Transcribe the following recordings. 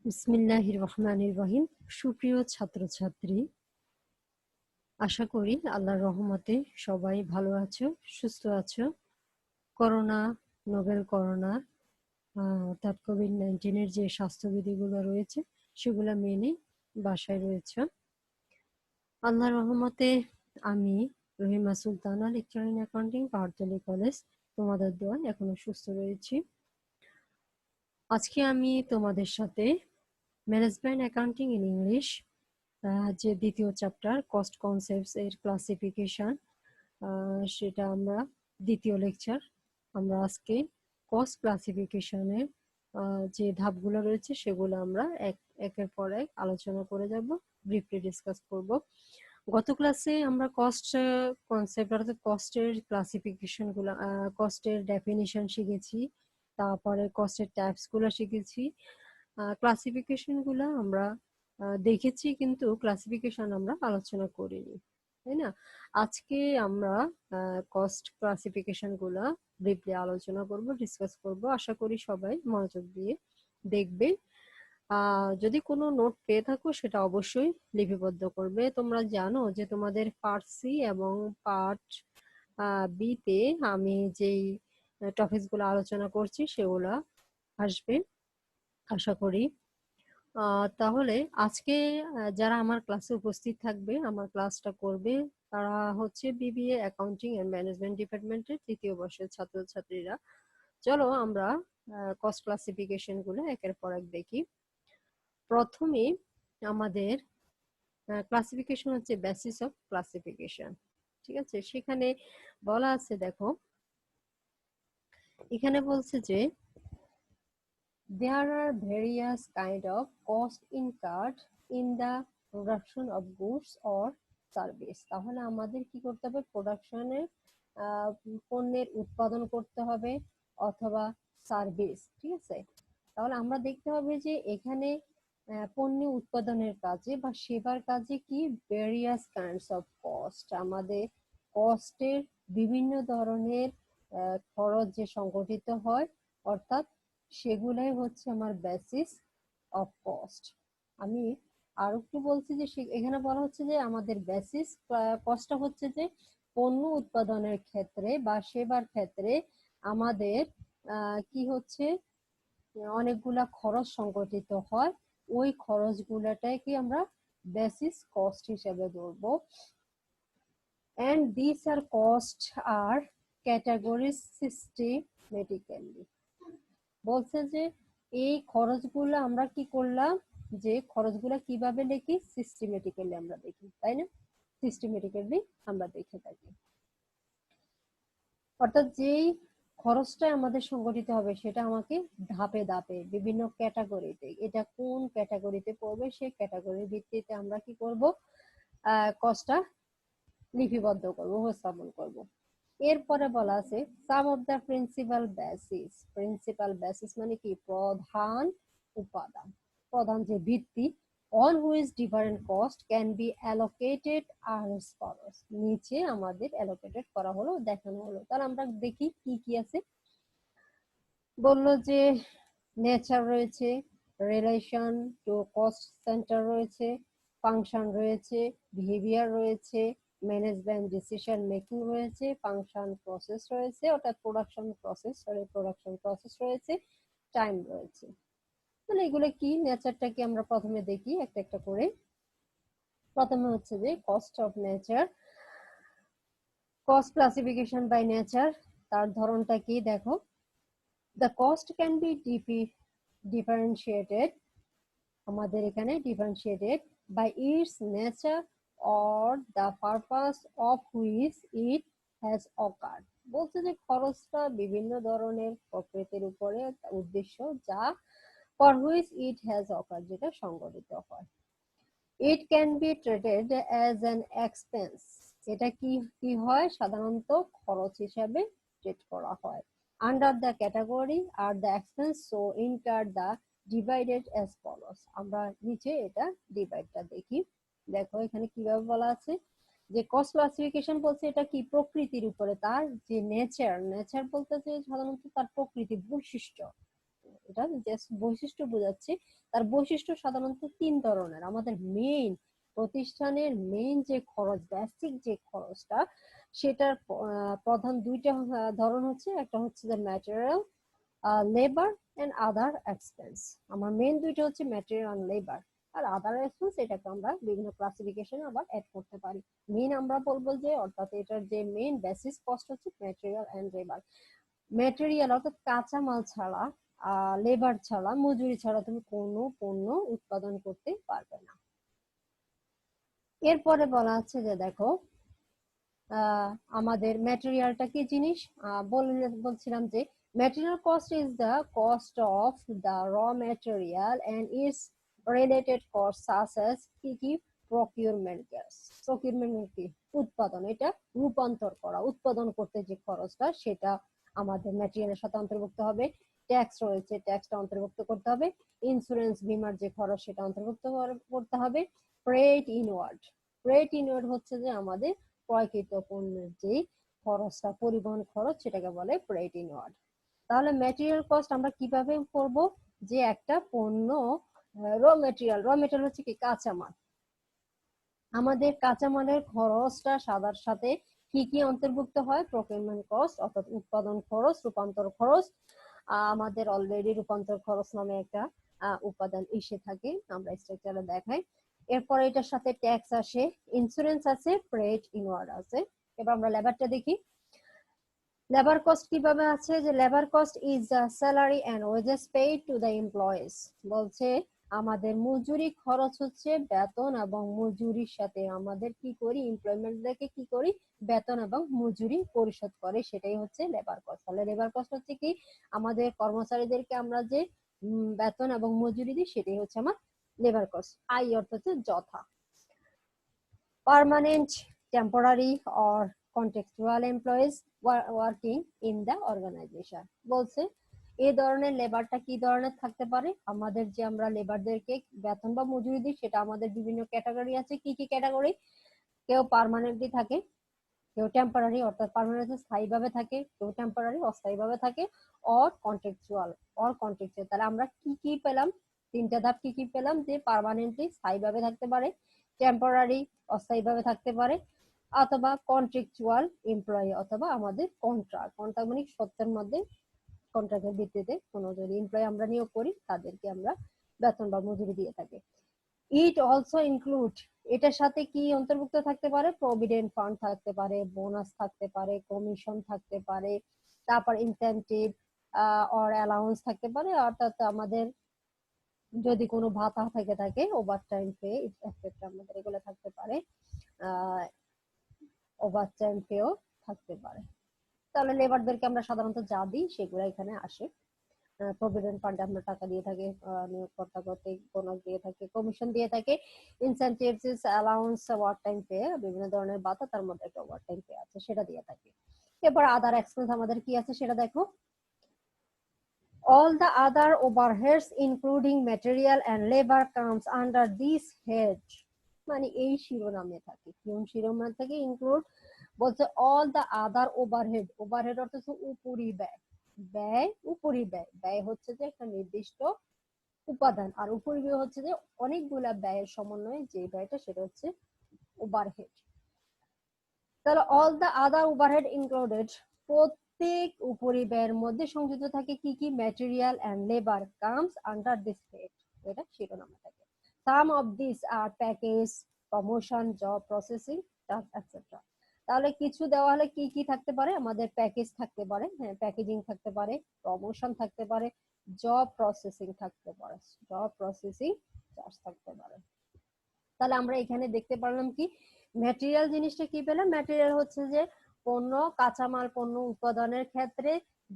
বিসমিল্লাহির রহমানির রহিম। সুপ্রিয় ছাত্রছাত্রী, আশা করি আল্লাহর রহমতে সবাই ভালো আছো, সুস্থ আছো। নোবেল করোনা অর্থাৎ কোভিড-19 যে স্বাস্থ্যবিধিগুলো রয়েছে সেগুলো মেনে বাসায় রয়েছে। আল্লাহর রহমতে আমি Rahima Sultana, lecture in accounting, Pahartali college, তোমাদের দোয়ায় এখনো সুস্থ রয়েছি। আজকে আমি তোমাদের সাথে ম্যানেজমেন্ট অ্যাকাউন্টিং ইন ইংলিশ যে দ্বিতীয় চ্যাপ্টার কস্ট কনসেপ্টস এর ক্লাসিফিকেশন, সেটা আমরা দ্বিতীয় লেকচার। আমরা আজকে কস্ট ক্লাসিফিকেশনের যে ধাপগুলো রয়েছে সেগুলো আমরা একের পর এক আলোচনা করে যাব, ব্রিফলি ডিসকাস করব। গত ক্লাসে আমরা কস্ট কনসেপ্ট অর্থাৎ কস্টের ক্লাসিফিকেশন গুলো, কস্টের ডেফিনিশন শিখেছি, তারপরে কস্টের টাইপস গুলো শিখেছি। ক্লাসিফিকেশন গুলো আমরা দেখেছি, কিন্তু ক্লাসিফিকেশন আমরা আলোচনা করিনি, তাই না? আজকে আমরা কস্ট ক্লাসিফিকেশন গুলা ব্রিফলি আলোচনা করব, ডিসকাস করব। আশা করি সবাই মনোযোগ দিয়ে দেখবে। যদি কোনো নোট পেয়ে থাকো সেটা অবশ্যই লিপিবদ্ধ করবে। তোমরা জানো যে তোমাদের পার্ট সি এবং পার্ট বি তে আমি যেই টপিকস গুলো আলোচনা করছি সেগুলা আসবে আশা করি। তাহলে আজকে যারা আমার ক্লাসে উপস্থিত থাকবে, আমার ক্লাসটা করবে, তারা হচ্ছে বিবিএ অ্যাকাউন্টিং এন্ড ম্যানেজমেন্ট ডিপার্টমেন্টের তৃতীয় বর্ষের ছাত্রছাত্রীরা। চলো আমরা কস্ট ক্লাসিফিকেশন গুলো একের পর এক দেখি। প্রথমে আমাদের ক্লাসিফিকেশন হচ্ছে বেসিস অফ ক্লাসিফিকেশন, ঠিক আছে? সেখানে বলা আছে, দেখো এখানে বলছে যে there are various kind of cost incurred in the production of goods or service। তাহলে আমাদের কি করতে হবে? প্রোডাকশনের পণ্যের উৎপাদন করতে হবে অথবা সার্ভিস, ঠিক আছে? তাহলে আমরা দেখতে হবে যে এখানে পণ্য উৎপাদনের কাজে বা সেবার কাজে কি ভেরিয়াস কাইন্ডস অফ কস্ট, আমাদের কস্টের বিভিন্ন ধরনের খরচ যে সংগঠিত হয়, অর্থাৎ সেগুলাই হচ্ছে আমার বেসিস অফ কস্ট। আমি আর একটু বলছি যে এখানে বলা হচ্ছে যে আমাদের বেসিস কস্টটা হচ্ছে যে পণ্য উৎপাদনের ক্ষেত্রে বা সেবার ক্ষেত্রে আমাদের কি হচ্ছে, অনেকগুলা খরচ সংগঠিত হয়, ওই খরচগুলাটাকে আমরা বেসিস কস্ট হিসেবে ধরবো। and these are costs are categories systematically। বলছে যে এই খরচগুলো আমরা কি করলাম, যে খরচগুলো কিভাবে লিখি? সিস্টেমেটিক্যালি আমরা দেখি, তাই না? সিস্টেমেটিক্যালি আমরা দেখে থাকি, অর্থাৎ যেই খরচটা আমাদের সংগঠিত হবে সেটা আমাকে ধাপে ধাপে বিভিন্ন ক্যাটাগরিতে, এটা কোন ক্যাটাগরিতে পড়বে সেই ক্যাটাগরির ভিত্তিতে আমরা কি করব? কস্টটা লিপিবদ্ধ করব, উপস্থাপন করব। এরপরে বলা আছে some of the principal basis. Principal basis মানে কি? প্রধান উপাদান, প্রধান যে ভিত্তি। on which different cost can be allocated are as follows। নিচে আমাদের allocated করা হলো, দেখানো হলো। তাহলে আমরা দেখি কি কি আছে। বললো যে নেচার রয়েছে, রিলেশন টু কস্ট সেন্টার রয়েছে, ফাংশন রয়েছে, বিহেভিয়ার রয়েছে, ম্যানেজমেন্ট ডিসিশন মেকিং রয়েছে, ফাংশন প্রসেস রয়েছে, অর্থাৎ প্রোডাকশন প্রসেস রয়েছে, টাইম রয়েছে। তাহলে এগুলো কি, নেচারটাকে আমরা প্রথমে দেখি একটা একটা করে। প্রথমে হচ্ছে যে cost of nature, cost classification by nature. তার ধরনটা কি দেখো, the cost can be differentiated, আমাদের এখানে differentiated by its nature or the purpose of which it has occurred। বলছে যে খরচটা বিভিন্ন ধরনের প্রকৃতির উপরে উদ্দেশ্য যা for which it has occurred, যেটা সংগঠিত হয়। it can be treated as an expense, এটা কি হয়? সাধারণত খরচ হিসাবে ট্রিট করা হয়। under the category are the expense so incurred the divided as follows। আমরা নিচে এটা ডিভাইডটা দেখি। দেখো এখানে কিভাবে বলা আছে যে কস্ট ক্লাসিফিকেশন বলছে এটা কি প্রকৃতির উপরে, তার যে নেচার বলতে যে সাধারণত তার প্রকৃতি বৈশিষ্ট্য, এটা জাস্ট বৈশিষ্ট্য বোঝাচ্ছি। তার বৈশিষ্ট্য সাধারণত 3 ধরনের। আমাদের মেইন প্রতিষ্ঠানের মেইন যে খরচ, বেসিক যে খরচটা, সেটার প্রধান 2টা ধরন হচ্ছে, একটা হচ্ছে যে material, labour and other expense. আমার মেইন 2টা হচ্ছে ম্যাটেরিয়াল আর লেবার। আর আদার এক্সপেন্স এটাকে আমরা বিভিন্ন ক্লাসিফিকেশনে আবার অ্যাড করতে পারি। মেইন আমরা বলবো যে, অর্থাৎ এটার যে মেইন বেসিস কস্ট হচ্ছে ম্যাটেরিয়াল এন্ড লেবার। ম্যাটেরিয়াল অর্থাৎ কাঁচামাল ছাড়া, লেবার ছাড়া, মজুরি ছাড়া তুমি কোনো পণ্য উৎপাদন করতে পারবে না। এরপরে বলা আছে যে দেখো, আমাদের ম্যাটেরিয়ালটা কি জিনিস, বলছিলাম যে material cost is the cost of the raw material and its related cost such as কি কি প্রকিউরমেন্ট কস্ট। প্রকিউরমেন্ট কি? উৎপাদন, এটা রূপান্তর করা, উৎপাদন করতে যে খরচটা সেটা আমাদের ম্যাটেরিয়ালের সাথে অন্তর্ভুক্ত হবে। ট্যাক্স রয়েছে, ট্যাক্সটা অন্তর্ভুক্ত করতে হবে। ইন্স্যুরেন্স বিমার যে খরচ সেটা অন্তর্ভুক্ত করতে হবে। ফ্রেট ইনওয়ার্ড, ফ্রেট ইনওয়ার্ড হচ্ছে যে আমাদের ক্রয়কৃত পণ্যের যে খরচটা, পরিবহন খরচ, সেটাকে বলে ফ্রেট ইনওয়ার্ড। তাহলে ম্যাটেরিয়াল কস্ট আমরা কিভাবে করব? যে একটা পণ্য র মেটেরিয়াল হচ্ছে কি? কাঁচামাল। আমাদের কাঁচামালের খরচটা সাদার সাথে কি কি অন্তর্ভুক্ত হয়? প্রকিউরমেন্ট কস্ট অর্থাৎ উৎপাদন খরচ, রূপান্তর খরচ। আমাদের অলরেডি রূপান্তর খরচ নামে একটা উপাদান এসে থাকে, আমরা স্ট্রাকচারে দেখাই। এরপরে এটার সাথে ট্যাক্স আসে, ইন্স্যুরেন্স আছে, ফ্রেট ইনওয়ার্ড আছে। এবার আমরা লেবারটা দেখি। লেবার কস্ট কিভাবে আছে? যে labour cost is the salary and wages paid to the employees. বলছে আমাদের মজুরি খরচ হচ্ছে বেতন এবং মজুরির সাথে আমাদের কি করি, এমপ্লয়মেন্টদেরকে কি করি, বেতন এবং মজুরি পরিশোধ করে, সেটাই হচ্ছে লেবার কস্ট। তাহলে লেবার কস্ট হচ্ছে কি? আমাদের কর্মচারীদেরকে আমরা যে বেতন এবং মজুরি দিই, সেটাই হচ্ছে আমার লেবার কস্ট। আই অর্থ হচ্ছে যথা। Permanent, temporary or contextual employees working in the organisation. বলছে এই ধরনের লেবারটা কি ধরনের থাকতে পারে? আমাদের যে আমরা লেবারদেরকে বেতন বা মজুরি দিই, সেটা আমাদের বিভিন্ন ক্যাটাগরি আছে। কি কি ক্যাটাগরি? কেউ পার্মানেন্টলি থাকে, কেউ টেম্পোরারি অর্থাৎ পার্মানেন্ট স্থায়ীভাবে থাকে, কেউ টেম্পোরারি অস্থায়ীভাবে থাকে, অর কন্ট্রাকচুয়াল। তাহলে আমরা কি কি পেলাম? 3টা ধাপ কি কি পেলাম? যে পার্মানেন্টলি স্থায়ীভাবে থাকতে পারে, টেম্পোরারি অস্থায়ীভাবে থাকতে পারে, অথবা কন্ট্রাকচুয়াল এমপ্লয়ি, অথবা আমাদের কন্ট্রাক্ট মানে সত্যের মধ্যে কন্ট্রাক্টের ভিত্তিতে কোনো যদি এমপ্লয়ি আমরা নিয়োগ করি, তাদেরকে আমরা বেতন বা মজুরি দিয়ে থাকি। ইট অলসো ইনক্লুড, এটার সাথে কি অন্তর্ভুক্ত থাকতে পারে? প্রভিডেন্ট ফান্ড থাকতে পারে, বোনাস থাকতে পারে, কমিশন থাকতে পারে, তারপর ইনসেনটিভ অর অ্যালাউন্স থাকতে পারে, অর্থাৎ আমাদের যদি কোনো ভাতা থেকে থাকে, ওভারটাইম পে এক্সেট্রা, আমাদের এগুলো থাকতে পারে। ওভারটাইম পেও থাকতে পারে। তাহলে লেবারদেরকে আমরা সাধারণত যা দিই সেগুলো এখানে আসে। প্রভিডেন্ট ফান্ডে আমরা টাকা দিয়ে থাকি, নিয়োগকর্তা কর্তৃক বোনাস দিয়ে থাকে, কমিশন দিয়ে থাকে, ইনসেনটিভস, অ্যালাউন্স, ওভারটাইম পে, বিভিন্ন ধরনের ভাতা, তার মধ্যে একটা ওভারটাইম পে আছে, সেটা দিয়ে থাকে। এরপর আদার এক্সপেন্স আমাদের কি আছে সেটা দেখো। All the other overheads including material and labor comes under this head, মানে এই শিরোনামে থাকে। কোন শিরোনামে থাকে? ইনক্লুড। বলছে all the other overhead, overhead অর্থ হচ্ছে উপরি ব্যয়, ব্যয় উপরি ব্যয়। ব্যয় হচ্ছে যে একটা নির্দিষ্ট উপাদান, আর উপরি ব্যয় হচ্ছে যে অনেকগুলা ব্যয়ের সমন্বয়ে যে ব্যয়টা, সেটা হচ্ছে ওভারহেড। তাহলে all the other overhead included, প্রত্যেক উপরি ব্যয়ের মধ্যে সংযুক্ত থাকে কি কি? Material and labour comes under this head, এটা শিরোনামে থাকে। Some of this are package, promotion, job processing, etcetera. তাহলে কিছু দেওয়া হলে কি কি থাকতে পারে? আমাদের প্যাকেজ থাকতে পারে, হ্যাঁ, প্যাকেজিং থাকতে পারে, প্রমোশন থাকতে পারে, জব প্রসেসিং থাকতে পারে, জব প্রসেসিং চার্জ থাকতে পারে। তাহলে আমরা এখানে দেখতে পারলাম কি, ম্যাটেরিয়াল জিনিসটা কি পেলাম? ম্যাটেরিয়াল হচ্ছে যে পণ্য, কাঁচামাল পণ্য উৎপাদনের ক্ষেত্রে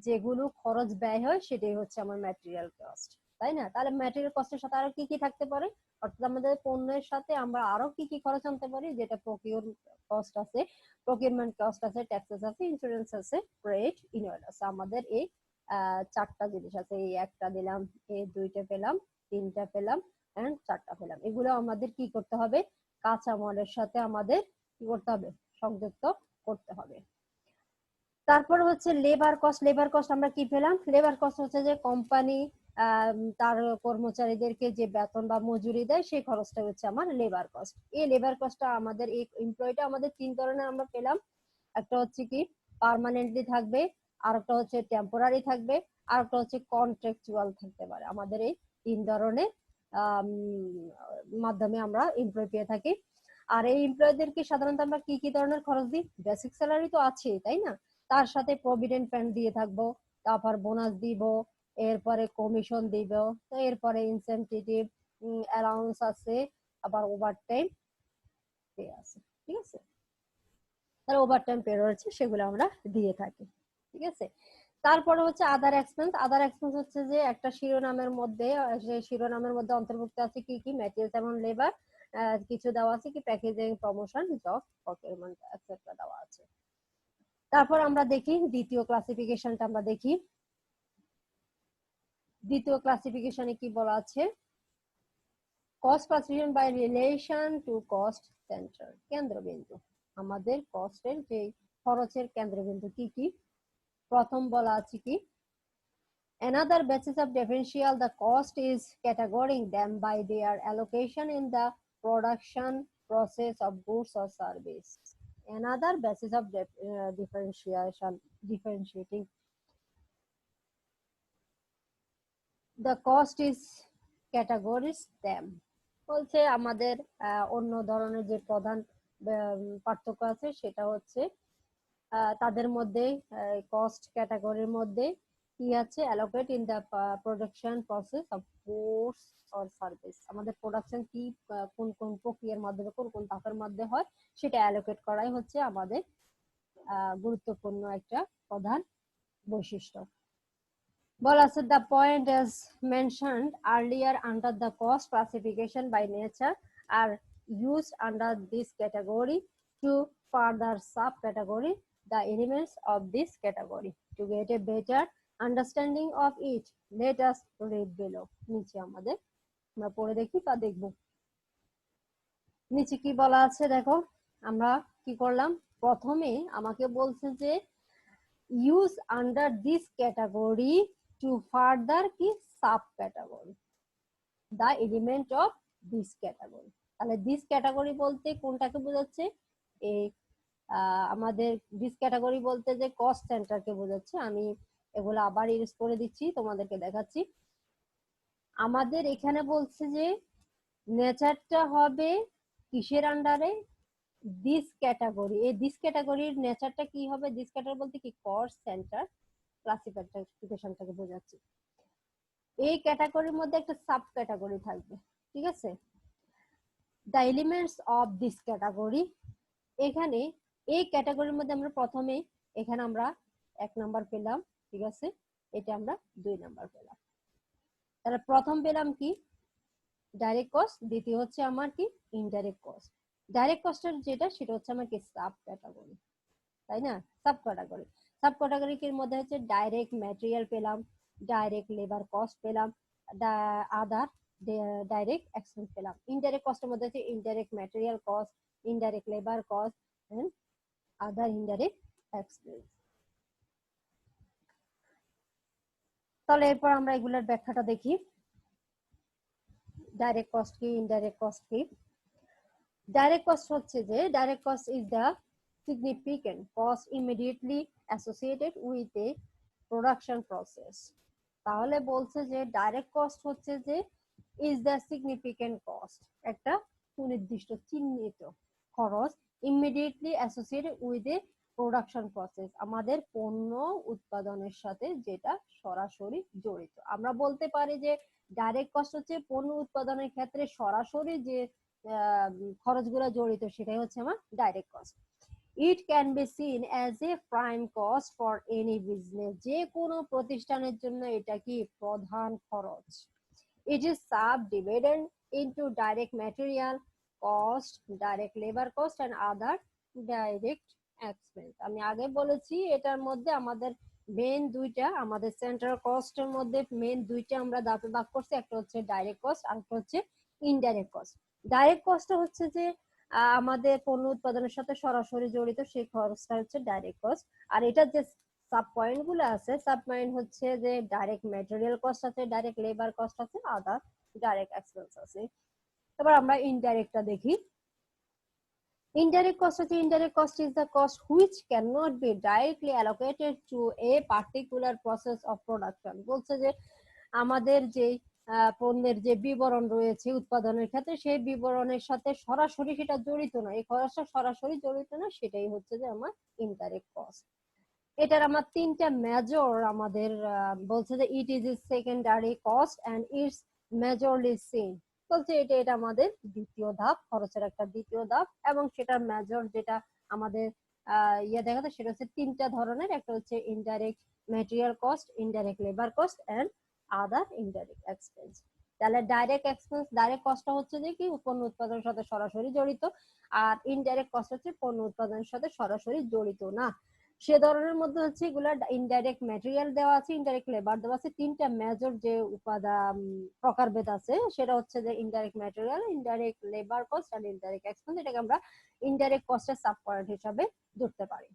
যেগুলো খরচ ব্যয় হয়, সেটাই হচ্ছে আমার ম্যাটেরিয়াল কস্ট, তাই না? তাহলে ম্যাটেরিয়াল কস্টের সাথে আরো কি কি থাকতে পারে? অর্থাৎ আমাদের পণ্যের সাথে আমরা আরো কি কি খরচ আনতে পারি? যেটা প্রকিউর কস্ট আছে, প্রকিউরমেন্ট কস্ট আছে, ট্যাক্সেস আছে, ইন্স্যুরেন্স আছে, ফ্রেট ইনওয়ার্ড আছে। আমাদের এই 4টা জিনিস আছে। এই একটা দিলাম, এই 2টা পেলাম, 3টা পেলাম, এন্ড 4টা পেলাম। এগুলো আমাদের কি করতে হবে? কাঁচামালের সাথে আমাদের কি করতে হবে? সংযুক্ত করতে হবে। তারপর হচ্ছে লেবার কস্ট। লেবার কস্ট আমরা কি পেলাম? লেবার কস্ট হচ্ছে যে কোম্পানি তার কর্মচারীদেরকে যে বেতন বা মজুরি দেয় সেই খরচটা হচ্ছে আমার লেবার কস্ট। এই লেবার কস্টটা আমাদের এই এমপ্লয়িটা আমাদের তিন ধরনের আমরা পেলাম। একটা হচ্ছে কি পার্মানেন্টলি থাকবে, আর একটা হচ্ছে টেম্পোরারি থাকবে, আর একটা হচ্ছে কন্ট্রাকচুয়াল থাকতে পারে। আমাদের এই তিন ধরনের মাধ্যমে আমরা এমপ্লয় পেয়ে থাকি। আর এই এমপ্লয়ীদেরকে সাধারণত আমরা কি কি ধরনের খরচ দিই? বেসিক স্যালারি তো আছে, তাই না? তার সাথে প্রভিডেন্ট ফান্ড দিয়ে থাকবো, তারপর বোনাস দিব, এরপরে কমিশন দিব, তো এরপরে ইনসেনটিভ অ্যালাউন্স আছে, আবার ওভারটাইম পে আছে। ঠিক আছে, তার ওভারটাইম পে রয়েছে, সেগুলো আমরা দিয়ে থাকি। ঠিক আছে, তারপরে হচ্ছে আদার এক্সপেন্স। আদার এক্সপেন্স হচ্ছে যে একটা শিরোনামের মধ্যে, সেই শিরোনামের মধ্যে অন্তর্ভুক্ত আছে কি কি ম্যাটেরিয়ালস এবং লেবার, কিছু দেওয়া আছে কি packaging, promotion, job, procurement etcetera দেওয়া আছে। তারপর আমরা দেখি দ্বিতীয় ক্লাসিফিকেশনটা, আমরা দেখি দ্বিতীয় ক্লাসিফিকেশনে কি বলা আছে। Cost classification by relation to cost centre, কেন্দ্রবিন্দু। আমাদের কস্টের যে খরচের কেন্দ্রবিন্দু কি কি, প্রথম বলা আছে কি another basis of differential the cost is categorizing them by their allocation in the production process of goods or service. Another basis of differentiating the cost is categories them, বলছে আমাদের অন্য ধরনের যে প্রধান পার্থক্য আছে সেটা হচ্ছে তাদের মধ্যে কস্ট ক্যাটাগরির মধ্যে কি আছে, allocate in the production process of goods or service. আমাদের প্রোডাকশন কি কোন কোন প্রক্রিয়ার মাধ্যমে কোন কোন ধাপের মধ্যে হয় সেটা অ্যালোকেট করাই হচ্ছে আমাদের গুরুত্বপূর্ণ একটা প্রধান বৈশিষ্ট্য। বলা আছে the point as mentioned earlier under the cost classification by nature are used under this category to further subcategory the elements of this category. To get a better understanding of it, let us read below. নিচে আমাদের আমরা পড়ে দেখি বা দেখব। নিচে কি বলা আছে দেখো, আমরা কি করলাম, প্রথমে আমাকে বলছে যে use under this category to further কি sub category the element of this category. তাহলে দিস ক্যাটাগরি বলতে কোনটাকে বোঝাচ্ছে, এই আমাদের দিস ক্যাটাগরি বলতে যে কস্ট সেন্টারকে বোঝাচ্ছে। আমি এগুলো আবার ইউজ করে দিচ্ছি, তোমাদেরকে দেখাচ্ছি। আমাদের এখানে বলছে যে নেচারটা হবে কিসের আন্ডারে, দিস ক্যাটাগরি। এই দিস ক্যাটাগরির নেচারটা কি হবে, দিস ক্যাটাগরি বলতে কি কস্ট সেন্টার ক্লাসিফিকেশনটাকে বোঝাচ্ছে। এই ক্যাটাগরির মধ্যে একটা সাব ক্যাটাগরি থাকবে। ঠিক আছে, the elements of this category, এখানে এই ক্যাটাগরির মধ্যে আমরা প্রথমে এখানে আমরা 1 নাম্বার পেলাম। ঠিক আছে, এটা আমরা 2 নাম্বার পেলাম। তাহলে প্রথম পেলাম কি ডাইরেক্ট কস্ট, দ্বিতীয় হচ্ছে আমার কি ইনডাইরেক্ট কস্ট। ডাইরেক্ট কস্টের যেটা সেটা হচ্ছে আমার কি সাব ক্যাটাগরি, তাই না? সাব ক্যাটাগরি, সাব ক্যাটাগরির মধ্যে হচ্ছে ডাইরেক্ট ম্যাটেরিয়াল পেলাম, ডাইরেক্ট লেবার কস্ট পেলাম, আদার ডাইরেক্ট এক্সপেন্স পেলাম। ইনডাইরেক্ট কস্টের মধ্যে হচ্ছে indirect material cost, indirect labour cost and other indirect expense. তাহলে এরপর আমরা এগুলোর ব্যাখ্যাটা দেখি। ডাইরেক্ট কস্ট কি, ইনডাইরেক্ট কস্ট কি। ডাইরেক্ট কস্ট হচ্ছে যে direct cost is the significant cost immediately associated with a production process. তাহলে বলছে যে ডাইরেক্ট কস্ট হচ্ছে যে ইজ দ্য সিগনিফিকেন্ট কস্ট, একটা সুনির্দিষ্ট চিহ্নিত খরচ, immediately associated with a production process, আমাদের পণ্য উৎপাদনের সাথে যেটা সরাসরি জড়িত। আমরা বলতে পারি যে ডাইরেক্ট কস্ট হচ্ছে পণ্য উৎপাদনের ক্ষেত্রে সরাসরি যে খরচগুলো জড়িত সেটাই হচ্ছে আমার direct cost. It can be seen as a prime cost for any business. যে কোনো প্রতিষ্ঠানের জন্য এটা কি প্রধান খরচ। It is subdivided into direct material cost, direct labor cost and other direct expense. আমি আগে বলেছি এটার মধ্যে আমাদের মেইন দুইটা, আমাদের সেন্ট্রাল কস্টের মধ্যে মেইন দুইটা আমরা ধাপে ভাগ করছি, একটা হচ্ছে ডাইরেক্ট কস্ট আর একটা হচ্ছে ইনডাইরেক্ট কস্ট। ডাইরেক্ট কস্ট হচ্ছে যে আমাদের পণ্য উৎপাদনের সাথে সরাসরি জড়িত, সেই খরচটা হচ্ছে ডাইরেক্ট কস্ট। আর এটা যে সাব পয়েন্ট গুলো আছে, সাব পয়েন্ট হচ্ছে যে ডাইরেক্ট ম্যাটেরিয়াল কস্ট আছে, ডাইরেক্ট লেবার কস্ট আছে, আদার ডাইরেক্ট এক্সপেন্স আছে। এবার আমরা ইনডাইরেক্টটা দেখি। Indirect cost হচ্ছে indirect cost is the cost which cannot be directly allocated to a particular process of production। বলছে যে আমাদের যে পণ্যের যে বিবরণ রয়েছে উৎপাদনের ক্ষেত্রে, সেই বিবরণের সাথে সরাসরি সেটা জড়িত না, এই খরচটা সরাসরি জড়িত না, সেটাই হচ্ছে যে আমার ইনডাইরেক্ট কস্ট। এটার আমার তিনটা মেজর আমাদের বলছে যে it is secondary cost and its majorly seen. বলছে এটা আমাদের দ্বিতীয় ধাপ, খরচের একটা দ্বিতীয় ধাপ, এবং সেটার মেজর যেটা আমাদের দেখা যায় সেটা হচ্ছে তিনটা ধরনের। একটা হচ্ছে indirect material cost, indirect labour cost and other indirect expense. তাহলে ডাইরেক্ট এক্সপেন্স, ডাইরেক্ট কস্টটা হচ্ছে যে কি পণ্য উৎপাদনের সাথে সরাসরি জড়িত, আর ইনডাইরেক্ট কস্ট হচ্ছে পণ্য উৎপাদনের সাথে সরাসরি জড়িত না। সে ধরনের মধ্যে হচ্ছে এগুলা ইনডাইরেক্ট ম্যাটেরিয়াল দেওয়া আছে, ইনডাইরেক্ট লেবার দেওয়া আছে, তিনটা মেজর যে উপাদান প্রকারভেদ আছে সেটা হচ্ছে যে indirect material, indirect labour cost আর ইনডাইরেক্ট এক্সপেন্স। এটাকে আমরা ইনডাইরেক্ট কস্টের সাব পয়েন্ট হিসাবে ধরতে পারি।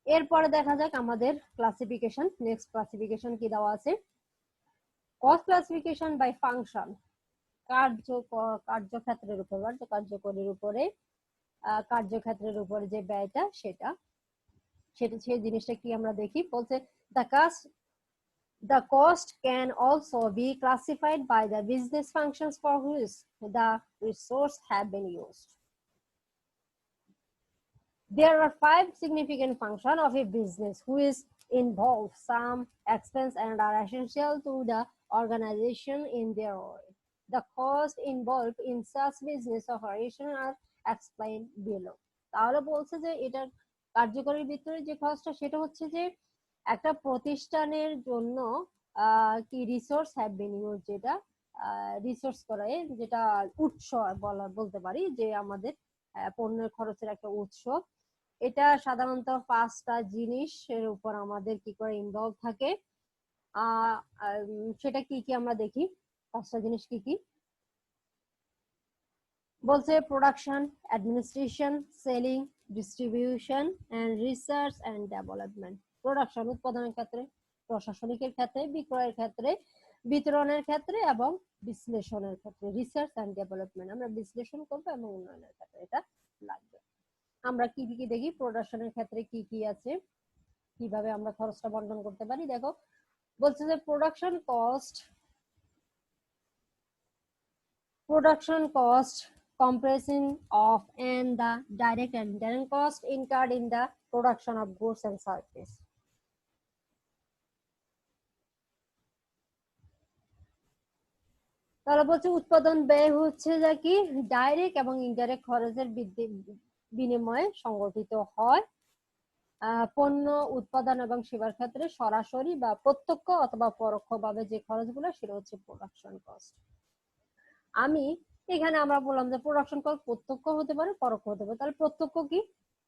এরপরে দেখা যাক আমাদের ক্লাসিফিকেশন। নেক্সট ক্লাসিফিকেশন কি দেওয়া আছে, কস্ট ক্লাসিফিকেশন বাই ফাংশন। কার্যক্ষেত্রের উপর, কার্যকরীর উপরে, কার্যক্ষেত্রের উপরে যে ব্যয়টা সেটা সেই জিনিসটা কি আমরা দেখি। বলছে the cost can also be classified by the business functions for which the resource have been used. There are 5 significant functions of a business which involve some expense and are essential to the organization in their way. The cost involved in such business operation are explained below. তাহলে বলছে যে এটা কার্যকরীর ভিতরে যে খরচটা সেটা হচ্ছে যে একটা প্রতিষ্ঠানের জন্য কি রিসোর্স হ্যাভ বিন ইউজ, যেটা রিসোর্স করে, যেটা উৎস বলতে পারি যে আমাদের পণ্যের খরচের একটা উৎস। এটা সাধারণত 5টা জিনিসের উপর আমাদের কি করে ইনভলভ থাকে। সেটা কি কি আমরা দেখি, 5টা জিনিস কি কি বলছে। Production, administration, selling, distribution and research and development. Production উৎপাদনের ক্ষেত্রে, প্রশাসনিকের ক্ষেত্রে, বিক্রয়ের ক্ষেত্রে, বিতরণের ক্ষেত্রে এবং বিশ্লেষণের ক্ষেত্রে। রিসার্চ এন্ড ডেভেলপমেন্ট, আমরা বিশ্লেষণ করবো এবং উন্নয়নের ক্ষেত্রে এটা লাগবে। আমরা কি কি দেখি, প্রোডাকশনের ক্ষেত্রে কি কি আছে, কিভাবে আমরা খরচটা বন্টন করতে পারি। দেখো বলছে যে production cost comprising of and the direct and indirect cost incurred in the production of goods and services. তাহলে বলছে উৎপাদন ব্যয় হচ্ছে যা কি ডাইরেক্ট এবং ইনডাইরেক্ট খরচের বিনিময়ে সংগঠিত হয়। পণ্য উৎপাদন এবং সেবার ক্ষেত্রে সরাসরি বা প্রত্যক্ষ অথবা পরোক্ষভাবে যে খরচগুলো সেটা হচ্ছে প্রোডাকশন কস্ট। আমি এখানে আমরা বললাম যে প্রোডাকশন কস্ট প্রত্যক্ষ হতে পারে, পরোক্ষ হতে পারে। তাহলে প্রত্যক্ষ কি,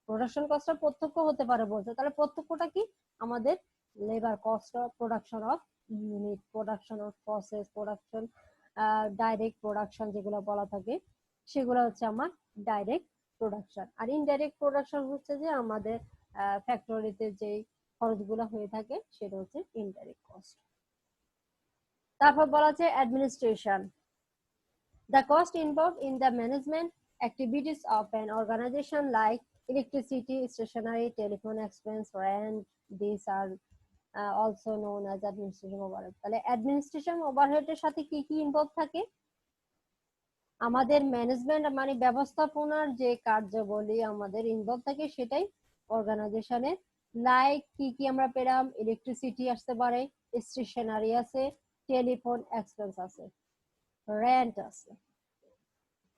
প্রোডাকশন কস্টটা প্রত্যক্ষ হতে পারে বলছে। তাহলে প্রত্যক্ষটা কি, আমাদের labour cost of production of unit, production of process, production direct production যেগুলো বলা থাকে সেগুলো হচ্ছে আমার ডাইরেক্ট প্রোডাকশন। আর ইনডাইরেক্ট প্রোডাকশন হচ্ছে যে আমাদের ফ্যাক্টরিতে যে খরচগুলো হয়ে থাকে সেটা হচ্ছে ইনডাইরেক্ট কস্ট। তারপর বলা আছে administration, the cost involved in the management activities of an organization like electricity, stationery, telephone expense, rent. These are also known as administration overhead. তাহলে administration overhead এর সাথে কি কি ইনভলভ থাকে, আমাদের ম্যানেজমেন্ট মানে ব্যবস্থাপনার যে কার্যাবলী আমাদের ইনভলভ থাকে সেটাই অর্গানাইজেশনের। লাইক কি কি আমরা পেলাম, ইলেকট্রিসিটি আসতে পারে, স্টেশনারি আছে, টেলিফোন এক্সপেন্স আছে, রেন্ট আছে।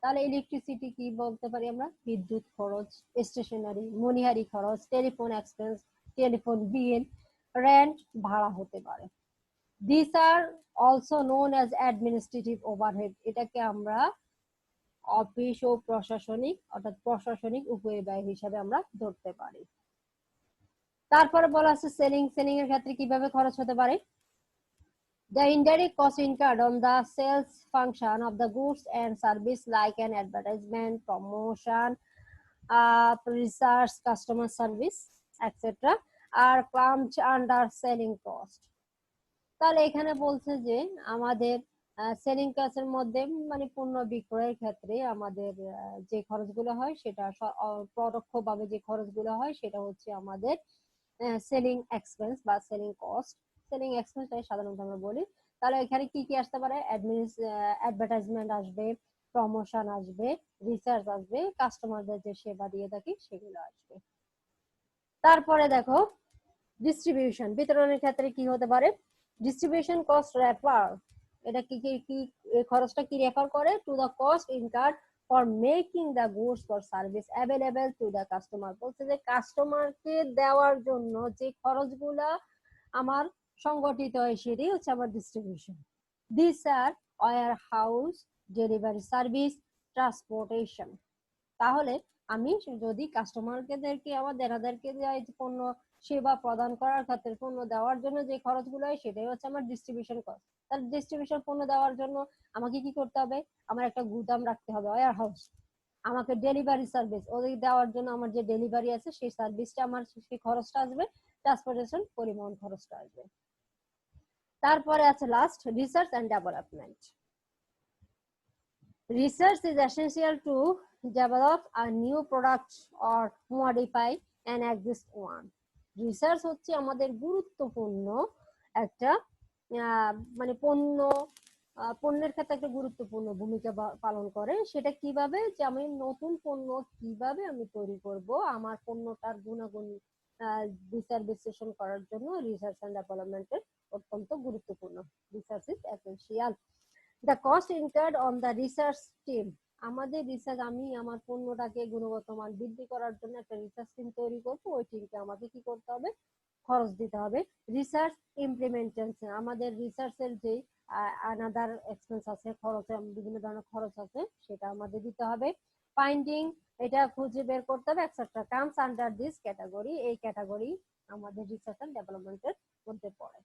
তাহলে ইলেকট্রিসিটি কি বলতে পারি আমরা, বিদ্যুৎ খরচ, স্টেশনারি মনিহারি খরচ, telephone expense telephone bill, rent ভাড়া হতে পারে। This are also known as administrative overhead, এটাকে আমরা অফিস ও প্রশাসনিক অর্থাৎ প্রশাসনিক উপব্যয় হিসাবে আমরা ধরতে পারি। তারপরে বলা আছে সেলিং এর ক্ষেত্রে কিভাবে খরচ হতে পারে। The indirect cost incurred on the sales function of the goods and service like an advertisement, promotion, research, customer service, etc. are clumped under selling cost। তাহলে এখানে বলছে যে আমাদের সেলিং কস্টের মধ্যে মানে পণ্য বিক্রয়ের ক্ষেত্রে আমাদের যে খরচগুলো হয় সেটা পরোক্ষভাবে যে খরচগুলো হয় সেটা হচ্ছে আমাদের সেলিং এক্সপেন্স বা সেলিং কস্ট। সেলিং এক্সপেন্সটাই সাধারণত আমরা বলি। তাহলে এখানে কি কি আসতে পারে? অ্যাডভার্টাইজমেন্ট আসবে, প্রমোশন আসবে, রিসার্চ আসবে, কাস্টমারদের যে সেবা দিয়ে থাকি সেগুলো আসবে। তারপরে দেখো ডিস্ট্রিবিউশন, বিতরণের ক্ষেত্রে কি হতে পারে? ডিস্ট্রিবিউশন কস্ট রেফার, এটা কি কি কি খরচটা কি রেফার করে? To the cost incurred for making the goods for service available to the customer. বলছে যে কাস্টমারকে দেওয়ার জন্য যে খরচগুলা আমার সংগঠিত হয় সেটাই হচ্ছে আমার distribution. This are warehouse, delivery service, transportation. তাহলে আমি যদি কাস্টমারদেরকে আমার দেনাদারকে পণ্য সেবা প্রদান করার ক্ষেত্রে পণ্য দেওয়ার জন্য যে খরচগুলো হয় সেটাই হচ্ছে আমার ডিস্ট্রিবিউশন কস্ট। তাহলে ডিস্ট্রিবিউশন পণ্য দেওয়ার জন্য আমাকে কি করতে হবে? আমার একটা গুদাম রাখতে হবে, ওয়্যার হাউস। আমাকে ডেলিভারি সার্ভিস ওদের দেওয়ার জন্য আমার যে ডেলিভারি আছে সেই সার্ভিসটা আমার সেই খরচটা আসবে, ট্রান্সপোর্টেশন পরিবহন খরচটা আসবে। তারপরে আছে last research and development. Research is essential to develop a new product or modify an existing one. Research হচ্ছে আমাদের গুরুত্বপূর্ণ একটা মানে পণ্যের ক্ষেত্রে একটা গুরুত্বপূর্ণ ভূমিকা পালন করে। সেটা কিভাবে? যে আমি নতুন পণ্য কিভাবে আমি তৈরি করব, আমার পণ্যটার গুণাগুণ বিচার বিশ্লেষণ করার জন্য রিসার্চ এন্ড ডেভেলপমেন্টের অত্যন্ত গুরুত্বপূর্ণ। Research is essential. The cost incurred on the research team, আমাদের রিসার্চ, আমি আমার পণ্যটাকে গুণগত মান বৃদ্ধি করার জন্য একটা রিসার্চ টিম তৈরি করবো, ওই টিমকে আমাকে কি করতে হবে? খরচ দিতে হবে। রিসার্চ ইমপ্লিমেন্টেশন, আমাদের রিসার্চের যে আনাদার এক্সপেন্স আছে, খরচ, বিভিন্ন ধরনের খরচ আছে, সেটা আমাদের দিতে হবে। ফাইন্ডিং, এটা খুঁজে বের করতে হবে, etcetera comes under this category, এই ক্যাটাগরি আমাদের রিসার্চ এন্ড ডেভেলপমেন্টের মধ্যে পড়ে।